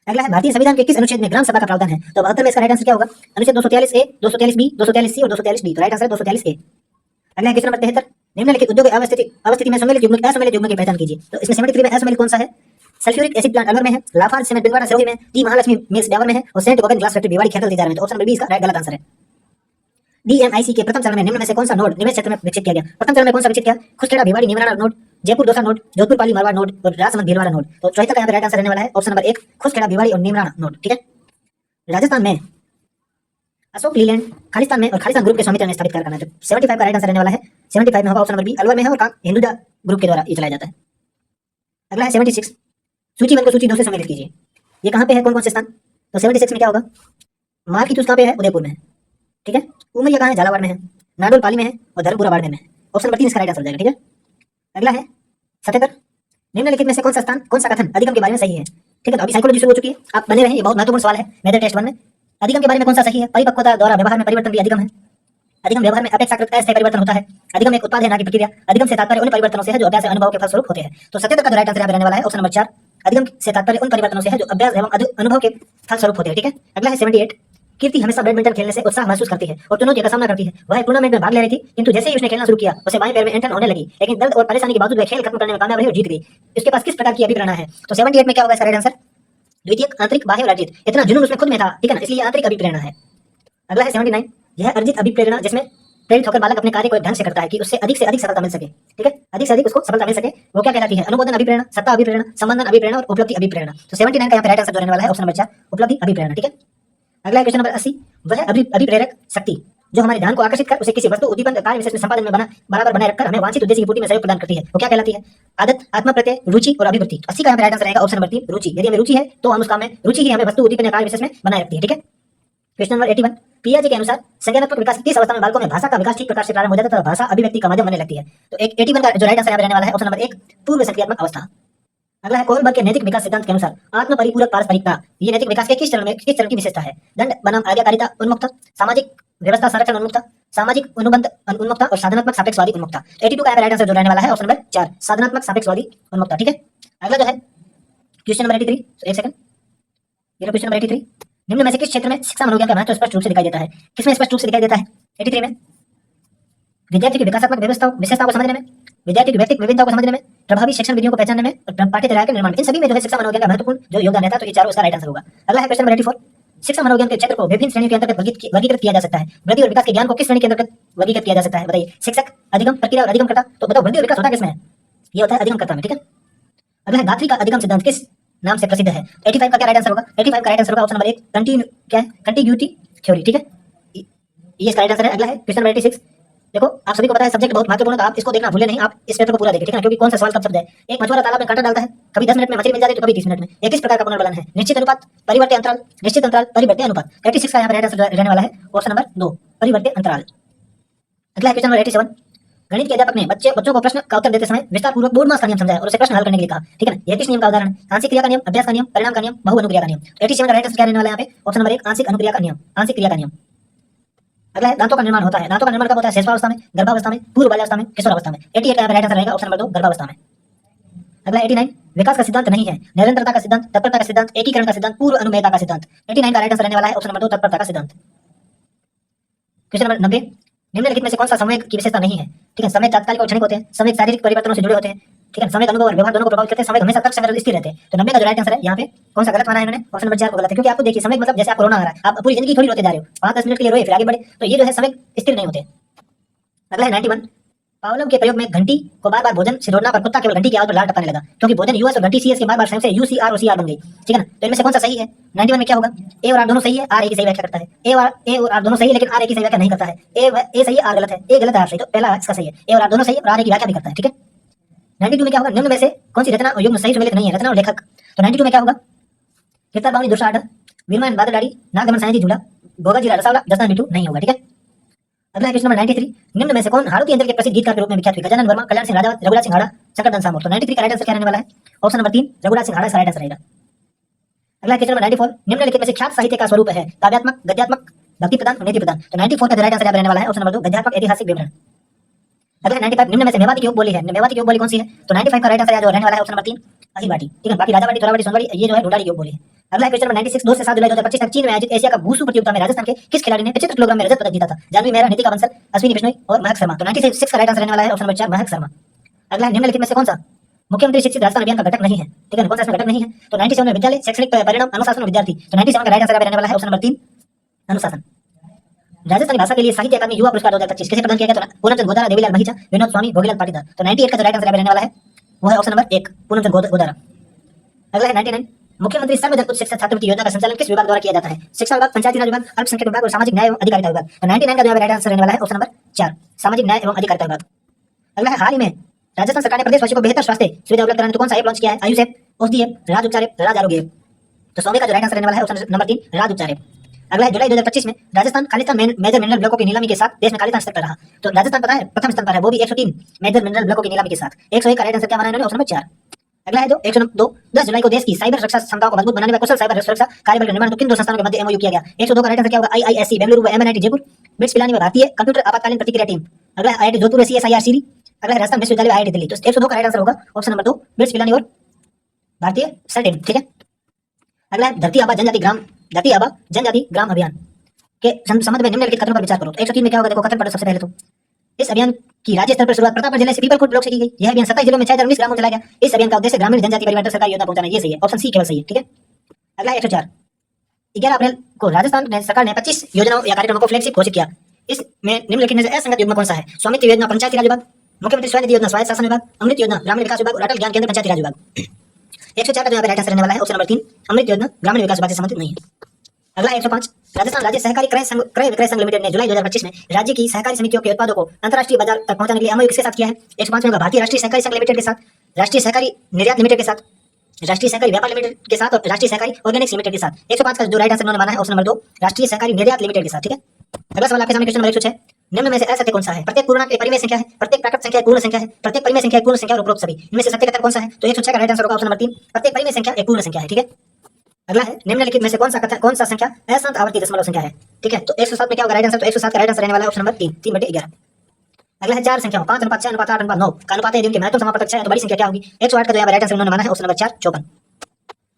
अगला है भारतीय संविधान के किस अनुच्छेद में ग्राम सभा का प्रावधान है? तो 72 में इसका राइट आंसर क्या होगा? अनुच्छेद 243 ए, 243 बी, 243 सी और 243 डी। तो राइट आंसर 243 ए। अगला है क्वेश्चन नंबर 73। निम्नलिखित उद्योग अवस्थिति में सम्मिलित युग्म असम्मिलित युग्म की पहचान कीजिए। तो इसमें 73 में असम्मिलित कौन सा है? सल्फ्यूरिक एसिड प्लांट अलवर में है, लाफार्ज सीमेंट बिंदवाड़ा सिरोही में, दी महालक्ष्मी मिल्स ब्यावर में है और Saint Gobain glass factory Bhiwadi खेतल तिजारा में। तो ऑप्शन नंबर बी इसका राइट गलत आंसर है। डीएमआईसी के प्रथम चरण में निम्न में से कौन सा नोड निवेश क्षेत्र में विकसित किया गया? प्रथम चरण में कौन सा विकसित किया? Khuskhera Bhiwadi Neemrana node, Jaipur Dausa node, Jodhpur Pali Marwar node और राजसमंद भीलवाड़ा नोड। तो 74 का यहाँ पे राइट आंसर रहने वाला है ऑप्शन नंबर 1 खुसखेड़ा भिवाड़ी और निमराना नोड। ठीक है। राजस्थान में अशोक लीलैंड खालिस्तान में और खालिस्तान ग्रुप के स्वामित्व में स्थापित कारखाना है। 75 का राइट आंसर रहने वाला है 75 में होगा ऑप्शन नंबर बी अलवर में है और हिंदुजा ग्रुप के द्वारा ये चलाया जाता है। अगला है 76। सूची 1 को सूची 2 से सम्मिलित कीजिए। ये कहाँ पे है? कौन कौन से स्थान? तो 76 में क्या होगा? मारकीतूस कहाँ पे है? उदयपुर में है। ठीक है। उमरिया कहाँ है? झालावाड़ में है। नाडोल पाली में है और धर्मपुरा बाड़मेर में है। ऑप्शन नंबर 3 इसका राइट आंसर हो जाएगा। ठीक है। अगला है 77। निम्नलिखित में से कौन सा स्थान कौन सा कथन अधिगम के बारे में सही है? ठीक है। तो अभी साइकोलॉजी शुरू हो चुकी है, आप बने रहिए, ये बहुत महत्वपूर्ण सवाल है मेथड टेस्ट 1 में। अधिगम के बारे में कौन सा सही है? परिपक्वता द्वारा व्यवहार में परिवर्तन भी अधिगम है। अधिगम व्यवहार में अपेक्षाकृत अस्थायी परिवर्तन होता है। अधिगम एक उत्पाद है ना कि प्रक्रिया। अधिगम से तात्पर्य उन परिवर्तनों से है जो अभ्यास से अनुभव के फलस्वरूप होते हैं। तो 77 का जो राइट आंसर यहाँ पे रहने वाला है ऑप्शन नंबर 4 अधिगम से तात्पर्य उन परिवर्तनों से है जो अभ्यास एवं अनुभव के फलस्वरूप होते हैं। ठीक है। अगला है 78। कीर्ति हमेशा बैडमिंटन खेलने से उत्साह महसूस करती है और चुनौतियों का सामना करती है। वह टूर्नामेंट में भाग ले रही थी, किंतु जैसे ही उसने खेलना शुरू किया उसे बाएं पैर में ऐंठन होने लगी, लेकिन दर्द और परेशानी के बावजूद वह खेल खत्म करने में कामयाब रही और जीत गई। उसके पास किस प्रकार की अभिप्रेरणा है? तो 78 में क्या होगा इसका राइट आंसर? द्वितीयक, आंतरिक, बाह्य और अर्जित। इतना जुनून उसमें खुद में था, ठीक है ना, इसलिए आंतरिक अभिप्रेरणा है। अगला है 79। यह अर्जित अभिप्रेरणा जिसमें प्रेरित होकर बालक अपने कार्य को एक ढंग से करता है कि उससे अधिक से अधिक सफलता मिल सके। ठीक है। अधिक से अधिक उसको सफलता मिल सके, वो क्या कहलाती है? अनुमोदन अभिप्रेरणा, सत्ता अभिप्रेरणा, संबंधन अभिप्रेरणा और उपलब्धि अभिप्रेरणा। तो 79 का यहाँ पे राइट आंसर जो रहने वाला है ऑप्शन नंबर 4 उपलब्धि अभिप्रेरणा। ठीक है। अगला क्वेश्चन नंबर 80। वह अभिप्रेरक शक्ति जो हमारे ध्यान को आकर्षित कर उसे किसी वस्तु उद्दीपन कार्य विशेष में संपादन में बराबर बनाए रखकर हमें वांछित उद्देश्य की पूर्ति में सहयोग प्रदान करती है, वो क्या कहलाती है? आदत, आत्म प्रत्यय, रुचि और अभिवृत्ति। 80 का यहाँ पे राइट आंसर रहेगा ऑप्शन नंबर 3 रुचि। यदि हमें रुचि है तो हम उस काम में रुचि ही हमें वस्तु उद्दीपन कार्य विशेष में बनाए रखती है। ठीक है। Question number 81। पियाजे के अनुसार संज्ञानात्मक विकास की किस अवस्था में बालकों में भाषा का विकास ठीक प्रकार से प्रारंभ हो जाता है तथा भाषा अभिव्यक्ति का माध्यम बनने लगती है? तो 81 का जो राइट आंसर यहाँ पे रहने वाला है ऑप्शन नंबर 1 पूर्व सक्रियात्मक अवस्था। अगला है कोहलबर्ग के नैतिक विकास सिद्धांत के अनुसार आत्म परिपूरक पारस्परिकता ये नैतिक विकास के किस चरण की विशेषता है? दंड बनाम आज्ञाकारिता उन्मुक्ता, सामाजिक व्यवस्था संरक्षण उन्मुक्ता, सामाजिक अनुबंध उन्मुक्ता और साधनात्मक सापेक्षवादी उन्मुक्ता। 82 का राइट आंसर जो रहने वाला है ऑप्शन नंबर 4 साधनात्मक सापेक्षवादी उन्मुक्ता। ठीक है। अगला जो है क्वेश्चन नंबर 83। एक सेकंड, ये क्वेश्चन नंबर 83। निम्न में से किस क्षेत्र में शिक्षा मनोविज्ञान का महत्व स्पष्ट रूप से दिखाई देता है? किसमें स्पष्ट रूप से दिखाई देता है? 83 में विद्यार्थी की विकासात्मक विशेषताओं को समझने में, विद्यार्थी की व्यक्तिगत विभिन्नताओं को समझने में, प्रभावी शिक्षण विधियों को पहचानने में और पाठ्यचर्या के निर्माण में, इन सभी में जो है शिक्षा मनोविज्ञान का महत्वपूर्ण जो योगदान रहता है। तो ये चारों इसका राइट आंसर होगा। अगला है क्वेश्चन नंबर 84। शिक्षा मनोविज्ञान के क्षेत्र को विभिन्न श्रेणियों के अंतर्गत वर्गीकृत किया जा सकता है। वृद्धि और विकास के ज्ञान को किस श्रेणी के अंतर्गत वर्गीकृत किया जा सकता है? बताइए। शिक्षक, अधिगम, प्रक्रिया और अधिगमकर्ता। तो बताओ वृद्धि और विकास होता किसमें है? ये होता है अधिगमकर्ता में। ठीक है। अगला है गात्री का अधिगम सिद्धांत किस नाम से प्रसिद्ध है? 85 का क्या राइट आंसर होगा? 85 का राइट आंसर होगा ऑप्शन नंबर 1 कंटिन्यूटी थ्योरी। ठीक है। ये इसका राइट आंसर है। अगला है क्वेश्चन नंबर 86। देखो आप सभी को पता है सब्जेक्ट बहुत महत्वपूर्ण है, तो आप इसको देखना भूले नहीं, आप इस पेपर को पूरा देखें। ठीक है। क्योंकि कौन सा सवाल कब शब्द है? एक मछुआरा तालाब में कांटा डालता है, कभी 10 मिनट में मछली मिल जाती है तो कभी 30 मिनट में। ये किस प्रकार का पुनर्बलन है? निश्चित अनुपात, परिवर्ती अंतराल, निश्चित अंतराल, परिवर्ती अनुपात। 86 का यहाँ पर राइट आंसर रहने वाला है ऑप्शन नंबर 2 परिवर्ती अंतराल। अगला क्वेश्चन नंबर 87। गणित के अध्यापक ने बच्चों को प्रश्न का उत्तर देते समय विस्तारपूर्वक बोर्डमास का नियम समझाया और उसे प्रश्न हल करने के लिए कहा। ठीक है ना। यह किस नियम का उदाहरण है? आंशिक क्रिया का नियम, अभ्यास का नियम, परिणाम का नियम, बहु अनुक्रिया का नियम। 87 का राइट आंसर क्या रहने वाला है यहाँ पे? ऑप्शन नंबर 1 आंशिक अनुक्रिया का नियम, आंशिक क्रिया का नियम। अगला है दांतों का निर्माण होता है। दांतों का निर्माण कब होता है? शिशुअवस्था में, गर्भावस्था में, पूर्व बाल्यावस्था में, किशोरावस्था में। 88 का राइट आंसर रहेगा ऑप्शन नंबर 2 गर्भावस्था में। अगला 89 विकास का सिद्धांत नहीं है, निरंतरता का सिद्धांत, तत्परता का सिद्धांत, एकीकरण का सिद्धांत, पूर्व अनुमेयता का सिद्धांत। 89 का राइट आंसर रहने वाला है ऑप्शन नंबर 2 तत्परता का सिद्धांत। Question number 90। निम्नलिखित में से कौन सा संवेग की विशेषता नहीं है? ठीक है। संवेग तात्कालिक और क्षणिक होते हैं, संवेग शारीरिक परिवर्तनों से जुड़े होते हैं। ठीक है। संवेग अनुभव और व्यवहार दोनों को प्रभावित करते हैं, संवेग हमेशा तर्क संगत स्थिर रहते हैं। तो 90 का जो राइट आंसर है यहाँ पे कौन सा गलत माना है इन्होंने? ऑप्शन नंबर 4 को गलत है। क्योंकि आपको देखिए संवेग मतलब जैसे आपको रोना आ रहा है, आप पूरी जिंदगी थोड़ी रोते जा रहे हो, 5-10 मिनट के लिए रोए फिर आगे बढ़े, तो ये जो है संवेग स्थिर नहीं होते। अगला है 91। पावलोव के प्रयोग में घंटी को बार बार भोजन से जोड़ना पर कुत्ता केवल घंटी की आवाज पर लार टपकाने लगा, क्योंकि भोजन यूएस और घंटी सीएस के बार बार संयोग से यूसीआर और सीआर बन गई। ठीक है ना, तो इनमें से कौन सा सही है? 91 में क्या होगा? ए और आर दोनों सही है, आर ए की सही व्याख्या करता है। ए और आर दोनों सही है, लेकिन आर ए की सही व्याख्या नहीं करता है। ए सही है, आर गलत है। ए गलत है, आर सही। तो पहला इसका सही है, ए और आर दोनों सही है और आर ए की व्याख्या भी करता है। ठीक है, 92 में क्या होगा? निम्न में से कौन सी रचना और युग्म सही सुमेलित नहीं है? रचना और लेखक। तो 92 में क्या होगा? कीर्तन बावनी दुर्सा आर्डर, वीरमान बादल नागदमन सायजी झूला, भोगा जिला रसावला, जसना मिठू नहीं होगा। ठीक है, अगला है क्वेश्चन नंबर 93। निम्न में से कौन हाड़ोती अंचल के प्रसिद्ध गीतकार के रूप में विख्यात हुए? गजानन वर्मा, कल्याण सिंह राजावत, रघुराज सिंह हाड़ा, शंकरदत्त सामोर। तो 93 का राइट आंसर क्या रहने वाला है? ऑप्शन नंबर 3 रघुराज सिंह हाड़ा का राइट आंसर रहेगा। अगला क्वेश्चन नंबर 94। निम्नलिखित में से ख्यात साहित्य का स्वरूप है? काव्यात्मक, गद्यात्मक, भक्ति प्रदान, नीति प्रदान। तो 94 का राइट आंसर रहने वाला है ऑप्शन नंबर 2 गद्यात्मक ऐतिहासिक विवरण। अगला 95। निम्न में से मेवाती की उपबोली है? मेवाती की उपबोली कौन सी है? तो 95 का राइट आंसर जो रहने वाला है ऑप्शन नंबर 3 अहिरवाटी। ठीक है, बाकी राजावाटी, चोरावाटी, सोनवाड़ी ये जो है ढूंढाड़ी की उपबोली है। अगला क्वेश्चन नंबर 96। 2 से 7 जुलाई 2025 तक चीन में आयोजित एशिया कप वुशु प्रतियोगिता में राजस्थान के किस खिलाड़ी ने 75 किलोग्राम में रजत पदक जीता था? जानवी मेहरा, नितिका बंसल, अश्विनी बिश्नोई और महक शर्मा। तो 96 का राइट आंसर रहने वाला है ऑप्शन नंबर 4 महक शर्मा। अगला निम्नलिखित में से कौन सा मुख्यमंत्री शिक्षित राजस्थान अभियान का घटक नहीं है? ठीक है, कौन सा इसमें घटक नहीं है? तो 97 में विद्यालय, शैक्षणिक परिणाम, अनुशासन और विद्यार्थी। तो 97 का राइट आंसर रहने वाला है ऑप्शन नंबर 3 अनुशासन। राजस्थानी भाषा के लिए साहित्य अकादमी युवा पुरस्कार 2025 किसे प्रदान किया गया? तो पूर्णचंद गोदारा, देवीलाल महिचा, विनोद स्वामी, भोगीलाल पाटीदार। तो 98 का जो राइट आंसर रहने वाला है वो है ऑप्शन नंबर 1 पूर्णचंद गोदारा। अगला है 99। मुख्यमंत्री सर्वजन उच्च शिक्षा छात्रवृत्ति योजना का संचालन किस विभाग द्वारा किया जाता है? शिक्षा विभाग, पंचायती राज विभाग, अल्पसंख्यक विभाग और सामाजिक न्याय एवं अधिकारिता विभाग। तो 99 का जो राइट आंसर रहने वाला है ऑप्शन नंबर 4 सामाजिक न्याय एवं अधिकारिता विभाग। अगला है हाल ही में राजस्थान सरकार ने प्रदेशवासियों को बेहतर स्वास्थ्य सुविधा उपलब्ध कराने तो कौन सा ऐप लॉन्च किया है? आयुष ऐप, औषधि ऐप, राज उपचार ऐप, राज आरोग्य ऐप। तो 100 का जो राइट आंसर रहने वाला है ऑप्शन नंबर 3 राज उपचार ऐप। अगला है जुलाई 2025 में राजस्थान खालिस्तान मेजर मिनरल ब्लॉकों की नीलामी के साथ देश में खालिस्तान स्तर पर रहा। तो राजस्थान पता है प्रथम स्थान पर है, वो भी 103 मेजर मिनरल ब्लॉकों की नीलामी के साथ। 101 का राइट आंसर क्या माना इन्होंने? Option number 4। अगला है 102। 10 जुलाई को देश की साइबर सुरक्षा क्षमताओं को मजबूत बनाने में कुशल साइबर सुरक्षा कार्यबल का निर्माण तो किन दो संस्थानों के मध्य एमओयू किया गया? 102 का राइट आंसर क्या होगा? आईआईएससी बेंगलुरु व एमएनआईटी जयपुर, बिट्स पिलानी व भारतीय कंप्यूटर आपातकालीन प्रतिक्रिया टीम। अगला है आईआईटी जोधपुर सीएसआईआर सीरी। अगला है राजस्थान विश्वविद्यालय आईआईटी दिल्ली। तो 102 का राइट आंसर होगा ऑप्शन नंबर 2 बिट्स पिलानी और भारतीय सर्टेन। ठीक है, अगला है धरती आबा जनजाति ग्राम अभियान के संबंध में निम्नलिखित कथनों पर विचार करो। तो 103 में क्या होगा? देखो कथन पढ़ो सबसे पहले। तो इस अभियान की राज्य स्तर पर शुरुआत प्रतापगढ़ जिले से पीपलकोट ब्लॉक से की गई। यह अभियान 27 जिलों में 6019 ग्रामों में चलाया गया। इस अभियान का उद्देश्य ग्रामीण जनजाति परिवार तक सरकारी योजना पहुंचाना। ये सही है, ऑप्शन सी केवल सही है। ठीक है, अगला 104। 11 अप्रैल को राजस्थान में सरकार ने 25 योजनाओं या कार्यक्रमों को फ्लैगशिप घोषित किया। इसमें निम्नलिखित में से असंगत युग्म कौन सा है? स्वामित्व योजना पंचायती राज विभाग, मुख्यमंत्री स्वनिधि योजना स्वायत्त शासन विभाग, अमृत योजना ग्रामीण विकास विभाग और अटल ज्ञान केंद्र पंचायती राज विभाग। 104 का जो राइट आंसर रहने वाला है ऑप्शन नंबर 3 अमृत योजना ग्रामीण विकास विभाग से संबंधित नहीं है। अगला 105। राजस्थान राज्य सहकारी क्रय विक्रय संघ लिमिटेड ने जुलाई 2025 में राज्य की सहकारी समितियों के उत्पादों को अंतर्राष्ट्रीय बाजार तक पहुंचाने के लिए एमओयू किसके साथ किया है? 105 में होगा भारतीय राष्ट्रीय सहकारी संघ लिमिटेड के साथ, राष्ट्रीय सहकारी निर्यात लिमिटेड के साथ, राष्ट्रीय सहकारी व्यापार लिमिटेड के साथ और राष्ट्रीय सहकारी ऑर्गेनिक्स लिमिटेड के साथ। 105 का जो राइट आंसर उन्होंने माना है ऑप्शन नंबर 2 राष्ट्रीय सहकारी निर्यात लिमिटेड के साथ। ठीक है, अगला सवाल आपके सामने क्वेश्चन नंबर 106। निम्न में से असत्य कौन सा है? प्रत्येक पूर्णांक एक परिमेय संख्या है, प्रत्येक प्राकृत संख्या एक पूर्ण संख्या है, प्रत्येक परिमेय संख्या एक पूर्ण संख्या और उपरोक्त सभी। इनमें से सत्य कथन कौन सा है? तो 106 का राइट आंसर होगा ऑप्शन नंबर 3 प्रत्येक परिमेय संख्या एक पूर्ण संख्या है। ठीक है, अगला है निम्नलिखित में से कौन सा संख्या असंत आवर्ती दशमलव संख्या है? ठीक है, तो 107 में क्या होगा राइट आंसर? तो 107 का राइट आंसर रहने वाला है ऑप्शन नंबर 3 3/11। अगला है 4 संख्याओं 5 अनुपात 6 अनुपात 8 अनुपात 9 का अनुपात है जिनके महत्तम समापक 6 है, तो बड़ी संख्या क्या होगी? 108 का जो राइट आंसर उन्होंने माना है ऑप्शन नंबर 4 54।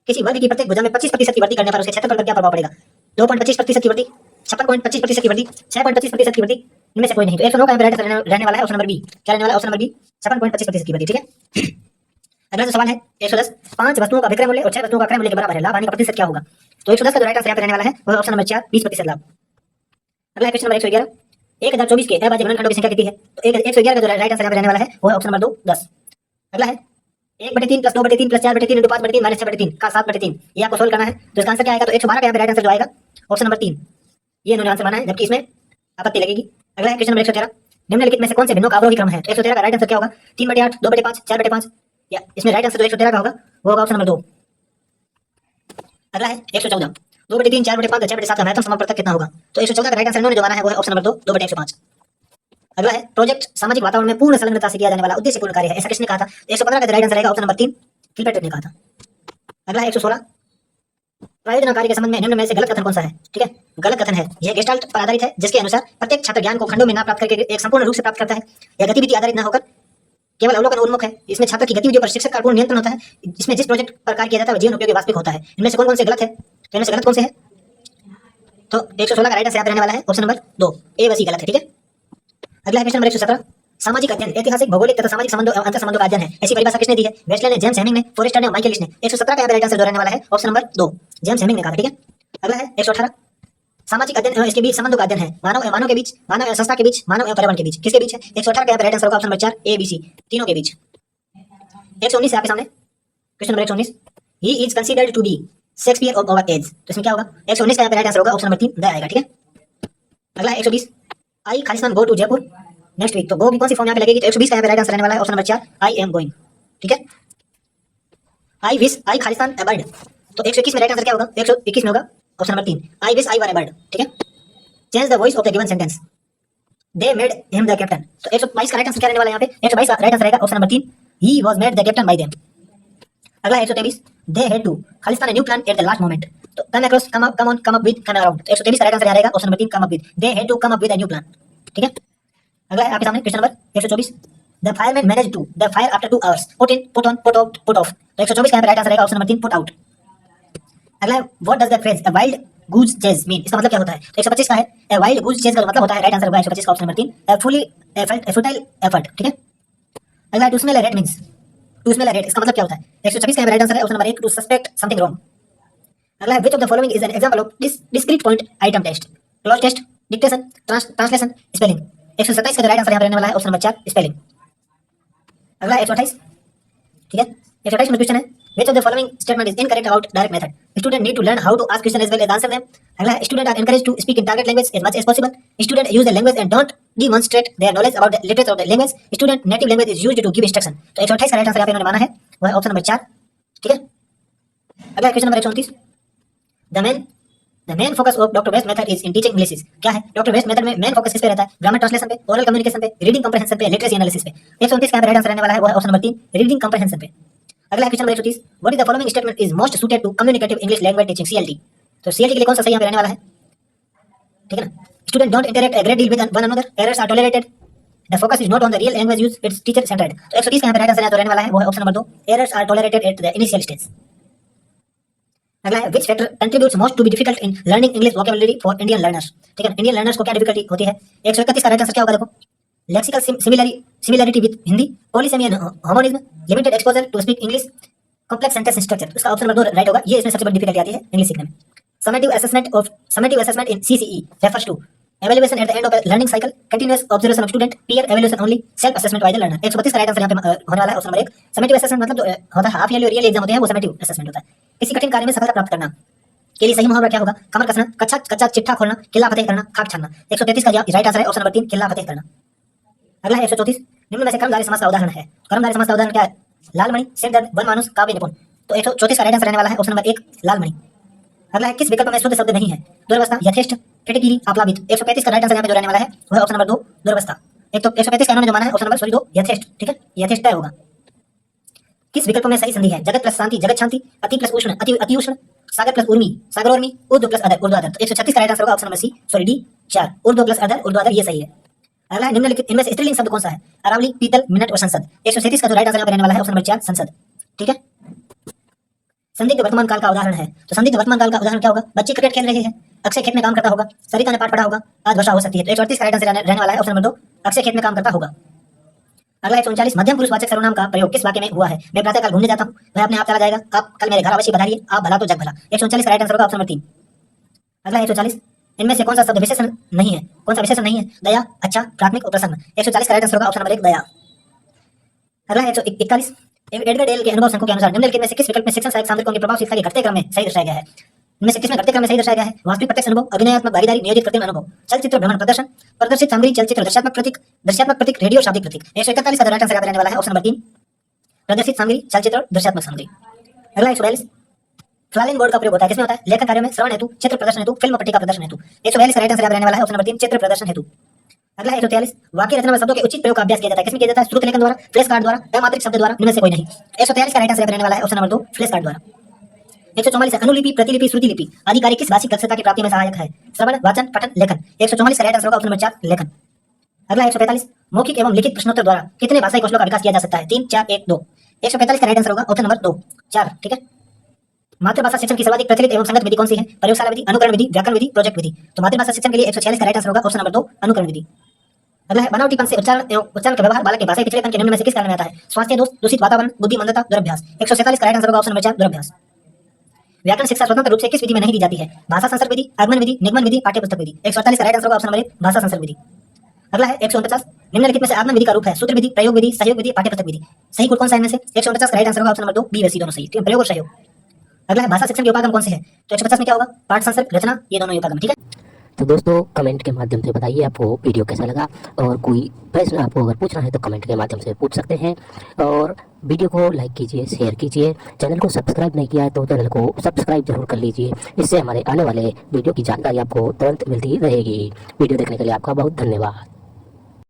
किसी वर्ग की प्रत्येक भुजा में 25% की वृद्धि करने पर उसके क्षेत्रफल पर क्या प्रभाव पड़ेगा? 2.25% की वृद्धि, 56.25% की वृद्धि, 6.25% की वृद्धि, इनमें से कोई नहीं। तो 109 का राइट आंसर रहने वाला है ऑप्शन नंबर बी। क्या रहने वाला है? ऑप्शन नंबर बी 56.25% की वृद्धि। ठीक है, अगला जो सवाल है 110। 5 वस्तुओं का विक्रय मूल्य और 6 वस्तुओं का क्रय मूल्य के बराबर है, लाभ हानि का प्रतिशत क्या होगा? तो 110 का जो राइट आंसर यहाँ पे रहने वाला है वो ऑप्शन नंबर 4 20% लाभ। अगला क्वेश्चन नंबर 111। 1024 के अभाज्य गुणनखंडों की संख्या कितनी है? तो 111 का जो राइट आंसर यहाँ पे रहने वाला है वो है ऑप्शन नंबर 2 10। अगला है 1/3 + 2/3 + 4/3 × 5/3 - 6/3 का 7/3। ये आपको सोल्व करना है। तो इसका आंसर क्या आएगा? तो 112 का यहाँ पे राइट आंसर जो आएगा ऑप्शन नंबर 3 ये इन्होंने आंसर माना है, जबकि इसमें आपत्ति लगेगी। अगला है क्वेश्चन नंबर 113। निम्नलिखित में से कौन से भिन्नों का अवरोही क्रम है? तो 113 का राइट आंसर क्या होगा? 3/8 2/5 4/5 या इसमें राइट आंसर जो 113 का होगा वो होगा ऑप्शन नंबर 2। अगला है 114। 2/3 4/5 और 6/7 का महत्तम समापवर्तक कितना होगा? तो 114 का राइट आंसर इन्होंने जो माना है वो है ऑप्शन नंबर 2 2/105। अगला है प्रोजेक्ट सामाजिक वातावरण में पूर्ण संलग्नता से किया जाने वाला उद्देश्यपूर्ण कार्य है, ऐसा किसने कहा था? 115 का राइट आंसर रहेगा ऑप्शन नंबर 3 किलपेट्रिक ने कहा था। अगला है 116। प्रायोजन कार्य के संबंध में निम्न में से गलत कथन कौन सा है? ठीक है, गलत कथन है यह गेस्टाल्ट पर आधारित है, जिसके अनुसार प्रत्येक छात्र ज्ञान को खंडों में ना प्राप्त करके एक संपूर्ण रूप से प्राप्त करता है। यह गतिविधि आधारित न होकर केवल अवलोकन उन्मुख है। इसमें छात्र की गतिविधियों पर शिक्षक का पूर्ण नियंत्रण होता है। इसमें जिस प्रोजेक्ट पर कार्य किया जाता है वह जीवन उपयोगी वास्तविक होता है। इनमें से कौन से गलत है? तो इनमें से गलत कौन से है? तो 116 का राइट आंसर रहने वाला है ऑप्शन नंबर 2 ए वसी गलत है। ठीक है, अगला है क्वेश्चन नंबर 117। सामाजिक अध्ययन ऐतिहासिक भौगोलिक तथा सामाजिक संबंधों एवं अंतर संबंधों का अध्ययन है, ऐसी परिभाषा किसने दी है? वेस्टलैंड ने, जेम्स हेमिंग ने, फॉरेस्टर ने, माइकलिस ने। 117 का राइट आंसर जो रहने वाला है ऑप्शन नंबर 2 जेम्स हेमिंग ने कहा। ठीक है, अगला है 118। सामाजिक अध्ययन एवं इसके बीच संबंधों का अध्ययन है। मानव के बीच, मानव एवं संस्था के बीच, मानव एवं पर्यावरण के बीच। किसके बीच है? 118 का यहाँ पे राइट आंसर होगा option number 4 A B C, तीनों के बीच। 119 है आपके सामने, question number 119। He is considered to be Shakespeare of our age, तो इसमें क्या होगा? 119 का यहाँ पे राइट आंसर होगा ऑप्शन नंबर 3 द आएगा, ठीक है। अगला है 120, आई खालिस्तान go to Jaipur next week, तो गो की कौन सी फॉर्म यहाँ पे लगेगी? तो 120 का यहाँ पे राइट आंसर रहने वाला है option number 4 I am going, ठीक है। आई विश आई खालिस्तान अबर्ड, तो 121 में राइट आंसर क्या होगा? 121 में होगा option number 3 I wish I were a bird, ठीक है। Change the voice of the given sentence, they made him the captain, तो 122 का राइट आंसर क्या रहने वाला है यहाँ पे? 122 का राइट आंसर रहेगा ऑप्शन नंबर 3 ही was made the captain by them. अगला 123, they had to Khalistan a new plan at the last moment, तो come across come up with come around, तो 123 का राइट आंसर रहेगा option number 3 come up with, they had to come up with a new plan, ठीक है। अगला है आपके सामने question number 124, the fireman manage to the fire after 2 hours, put in put on put out put off, तो 124 का यहाँ पे राइट आंसर रहेगा ऑप्शन नंबर 3 पुट आउट। अगला है what does the phrase a wild goose chase mean, इसका मतलब क्या होता है? तो 125 का है ए वाइल्ड गूज चेज का मतलब होता है, राइट आंसर होगा 125 का option number 3 a fully futile effort, ठीक है। अगला to smell a rat means, to smell a rat इसका मतलब क्या होता है? 126 का राइट आंसर है option number 1 to suspect something wrong. अगला है which of the following is an example of discrete point item test, cloze test, dictation, translation, spelling. 127 का राइट आंसर यहाँ पे रहने वाला है ऑप्शन नंबर 4 स्पेलिंग। अगला 128, ठीक है। 128 में क्वेश्चन है which of the following statement is incorrect about direct method, student need to learn how to ask question as well as answer them। अगला student are encouraged to speak in target language as much as possible, student use the language and don't demonstrate their knowledge about the literature of the language, student native language is used to give instruction, तो 128 का right answer यहाँ पे इन्होंने माना है वो है option number 4, ठीक है। अगला question number 129, the main focus of doctor west method is in teaching English, क्या है? डॉक्टर वेस्ट मेथड में मेन फोकस किस पे रहता है? ग्रामर ट्रांसलेशन पे, ओरल कम्युनिकेशन पे, रीडिंग कम्प्रहेंशन पे, लिटरेसी एनालिसिस पे। 129 का राइट आंसर रहने वाला है वो है ऑप्शन नंबर 3 रीडिंग कम्प्रहेंशन पे। अगला question number 130, what is the following statement is most suited to communicative English language teaching CLT, तो सीएलटी के लिए कौन सा सही यहाँ पे रहने वाला है? ठीक है ना। Student don't interact a great deal with one another, errors are tolerated, the focus is not on the real language use, it's teacher centred, तो 130 का यहाँ पे राइट आंसर रहने वाला है वो है option number 2 errors are tolerated at the initial stage. अगला है which factor contributes most to be difficult in learning English vocabulary for Indian learners, ठीक है। इंडियन लर्नर्स को क्या डिफिकल्टी होती है? 131 का राइट आंसर क्या होगा? देखो lexical similarity with Hindi, polysemy and harmonism, limited exposure to speak English, complex sentence structure, उसका ऑप्शन नंबर 2 राइट होगा। ये इसमें सबसे बड़ी डिफिकल्टी आती है इंग्लिश सीखने में। Summative assessment in CCE refers to evaluation at the end of a learning cycle, continuous observation of student, peer evaluation only, self assessment by the learner। 132 का राइट आंसर यहाँ पे होने वाला है ऑप्शन नंबर 1 समेटिव असेसमेंट, मतलब जो होता है हाफ ईयरली और रियल एग्जाम होते हैं वो समेटिव असेसमेंट होता है। किसी कठिन कार्य में सफलता प्राप्त करना के लिए सही मुहावरा क्या होगा? कमर कसना, कच्चा चिट्ठा खोलना, किला फतेह करना, खाक छानना। 133 का राइट आंसर है ऑप्शन नंबर 3 किला फतेह करना। अगला है 134, निम्न में से कर्मधारय समास का उदाहरण है, कर्मधारय समास का उदाहरण क्या है? लालमणि, सिरदर्द, वनमानुष, काव्य निपुण, तो 134 का राइट आंसर रहने वाला है ऑप्शन नंबर 1 लालमणि। अगला है किस विकल्प में शुद्ध शब्द नहीं है? दुर्वस्था, यथेष्ट, फिटगिरी, आप्लावित। 135 का राइट आंसर यहाँ पे जो रहने वाला है वो है ऑप्शन नंबर 2 दुर्वस्था। एक तो 135 का इन्होंने जो माना है ऑप्शन नंबर 2 यथेष्ट, ठीक है, यथेष्ट तय होगा। किस विकल्प में सही संधि है? जगत प्लस शांति, जगत शांति, अति प्लस उष्ण, अति उष्ण, सागर प्लस उर्मी, सागर उर्मी, ऊर्ध्व प्लस अधर, ऊर्ध्वाधर। तो 136 का राइट आंसर होगा ऑप्शन नंबर सी डी 4 ऊर्ध्व प्लस अधर, ऊर्ध्वाधर, ये सही है। अगला है निम्नलिखित इनमें से स्त्रीलिंग शब्द कौन सा है? अरावली, पीतल, मिनट और संसद। 137 का जो राइट आंसर यहाँ पे रहने वाला है ऑप्शन नंबर 4 संसद, ठीक है। संदिग्ध वर्तमान काल का उदाहरण है, तो संदिग्ध वर्तमान काल का उदाहरण क्या होगा? बच्चे क्रिकेट खेल रहे हैं, अक्षय खेत में काम करता होगा, सरिता ने पाठ पढ़ा होगा, आज वर्षा हो सकती है। तो 138 का राइट आंसर रहने वाला है ऑप्शन नंबर 2 अक्षय खेत में काम करता होगा। अगला 139 मध्यम पुरुषवाचक सर्वनाम का प्रयोग किस वाक्य में हुआ है? मैं प्रातःकाल घूमने जाता हूँ, वह अपने आप चला जाएगा, आप कल मेरे घर अवश्य पधारिए, आप भला तो जग भला। 139 का राइट आंसर होगा ऑप्शन नंबर 3। अगला 140 इनमें से कौन सा शब्द विशेषण नहीं है? कौन सा विशेषण नहीं है? दया, अच्छा, प्राथमिक और प्रसन्न। 140 का राइट आंसर होगा ऑप्शन नंबर 1 दया। अगला 141 एडगर डेल के अनुभव संख्या के अनुसार निम्नलिखित में से किस विकल्प में शिक्षण सहायक सामग्रियों की प्रभावशीलता के घटते क्रम में सही दर्शाया गया है? इनमें से किसमें घटते क्रम में सही दर्शाया गया है? वास्तविक प्रत्यक्ष अनुभव, अभिनयात्मक भागीदारी, नियोजित कृत्रिम अनुभव, चलचित्र भ्रमण प्रदर्शन, प्रदर्शित सामग्री, चलचित्र दृश्यात्मक प्रतीक, रेडियो शाब्दिक प्रतीक। 141 का राइट आंसर रहने वाला है ऑप्शन नंबर 3 प्रदर्शित सामग्री, चलचित्र, दृश्यात्मक सामग्री। अगला 142 फ्लालिंग बोर्ड का प्रयोग होता है किसमें होता है? लेखन कार्य में, श्रवण हेतु, चित्र प्रदर्शन हेतु, फिल्म पट्टिका प्रदर्शन हेतु। 142 का राइट आंसर रहने वाला है ऑप्शन नंबर 3 चित्र प्रदर्शन हेतु। अगला 143 वाक्य रचना में शब्दों के उचित प्रयोग का अभ्यास किया जाता है किसमें किया जाता है? श्रुत लेखन द्वारा, फ्लैश कार्ड द्वारा, अमात्रिक शब्द द्वारा, इनमें से कोई नहीं। 143 का राइट आंसर रहने वाला है ऑप्शन नंबर 2 फ्लैश कार्ड द्वारा। 144 अनुलिपि, प्रतिलिपि, श्रुतिलिपि आदि कार्य किस भाषिक दक्षता की प्राप्ति में सहायक है? श्रवण, वाचन, पठन, लेखन। 144 का राइट आंसर होगा ऑप्शन नंबर 4 लेखन। अगला 145 मौखिक एवं लिखित प्रश्नोत्तर द्वारा कितने भाषाई कौशलों का विकास किया जा सकता है? 3 4 1 2। 145 का राइट आंसर होगा ऑप्शन नंबर 2 4, ठीक है। मातृभाषा शिक्षण की सर्वाधिक प्रचलित एवं संगत विधि कौन सी है? प्रयोगशाला विधि, अनुकरण विधि, व्याकरण विधि, प्रोजेक्ट विधि। तो मातृभाषा शिक्षण के लिए 146 का राइट आंसर होगा ऑप्शन नंबर 2 अनुकरण विधि। अगला है बनावटीपन से उच्चारण का व्यवहार बालक के भाषाई पिछड़ेपन के निम्न में से किस कारण में आता है? स्वास्थ्य दोष, दूषित वातावरण, बुद्धि मंदता, दुरभ्यास। 147 का राइट आंसर होगा ऑप्शन नंबर 4 दुरभ्यास। व्याकरण शिक्षा स्वतंत्र रूप से किस विधि में नहीं दी जाती है? भाषा संसर्ग विधि, आगमन विधि, निगमन विधि, पाठ्य पुस्तक विधि। 148 का राइट आंसर होगा ऑप्शन नंबर 1 भाषा संसर्ग विधि। अगला है 149, निम्नलिखित में से आगमन विधि का रूप है सूत्र विधि, प्रयोग विधि, सहयोग विधि, पाठ्य पुस्तक विधि। सही कौन सा है इनमें से? 149 का राइट आंसर होगा ऑप्शन नंबर 2 बी व सी दोनों सही है। प्रयोग और सहयोग। अगला है भाषा शिक्षण के उपागम कौन से हैं? तो 150 में क्या होगा? पाठ, संसर्ग, रचना, ये दोनों उपागम। ठीक है, तो दोस्तों कमेंट के माध्यम से बताइए आपको वीडियो कैसा लगा, और कोई प्रश्न आपको अगर पूछना है तो कमेंट के माध्यम से पूछ सकते हैं। और वीडियो को लाइक कीजिए, शेयर कीजिए। चैनल को सब्सक्राइब नहीं किया है तो चैनल को सब्सक्राइब जरूर कर लीजिए। इससे हमारे आने वाले वीडियो की जानकारी आपको तुरंत मिलती रहेगी। वीडियो देखने के लिए आपका बहुत धन्यवाद।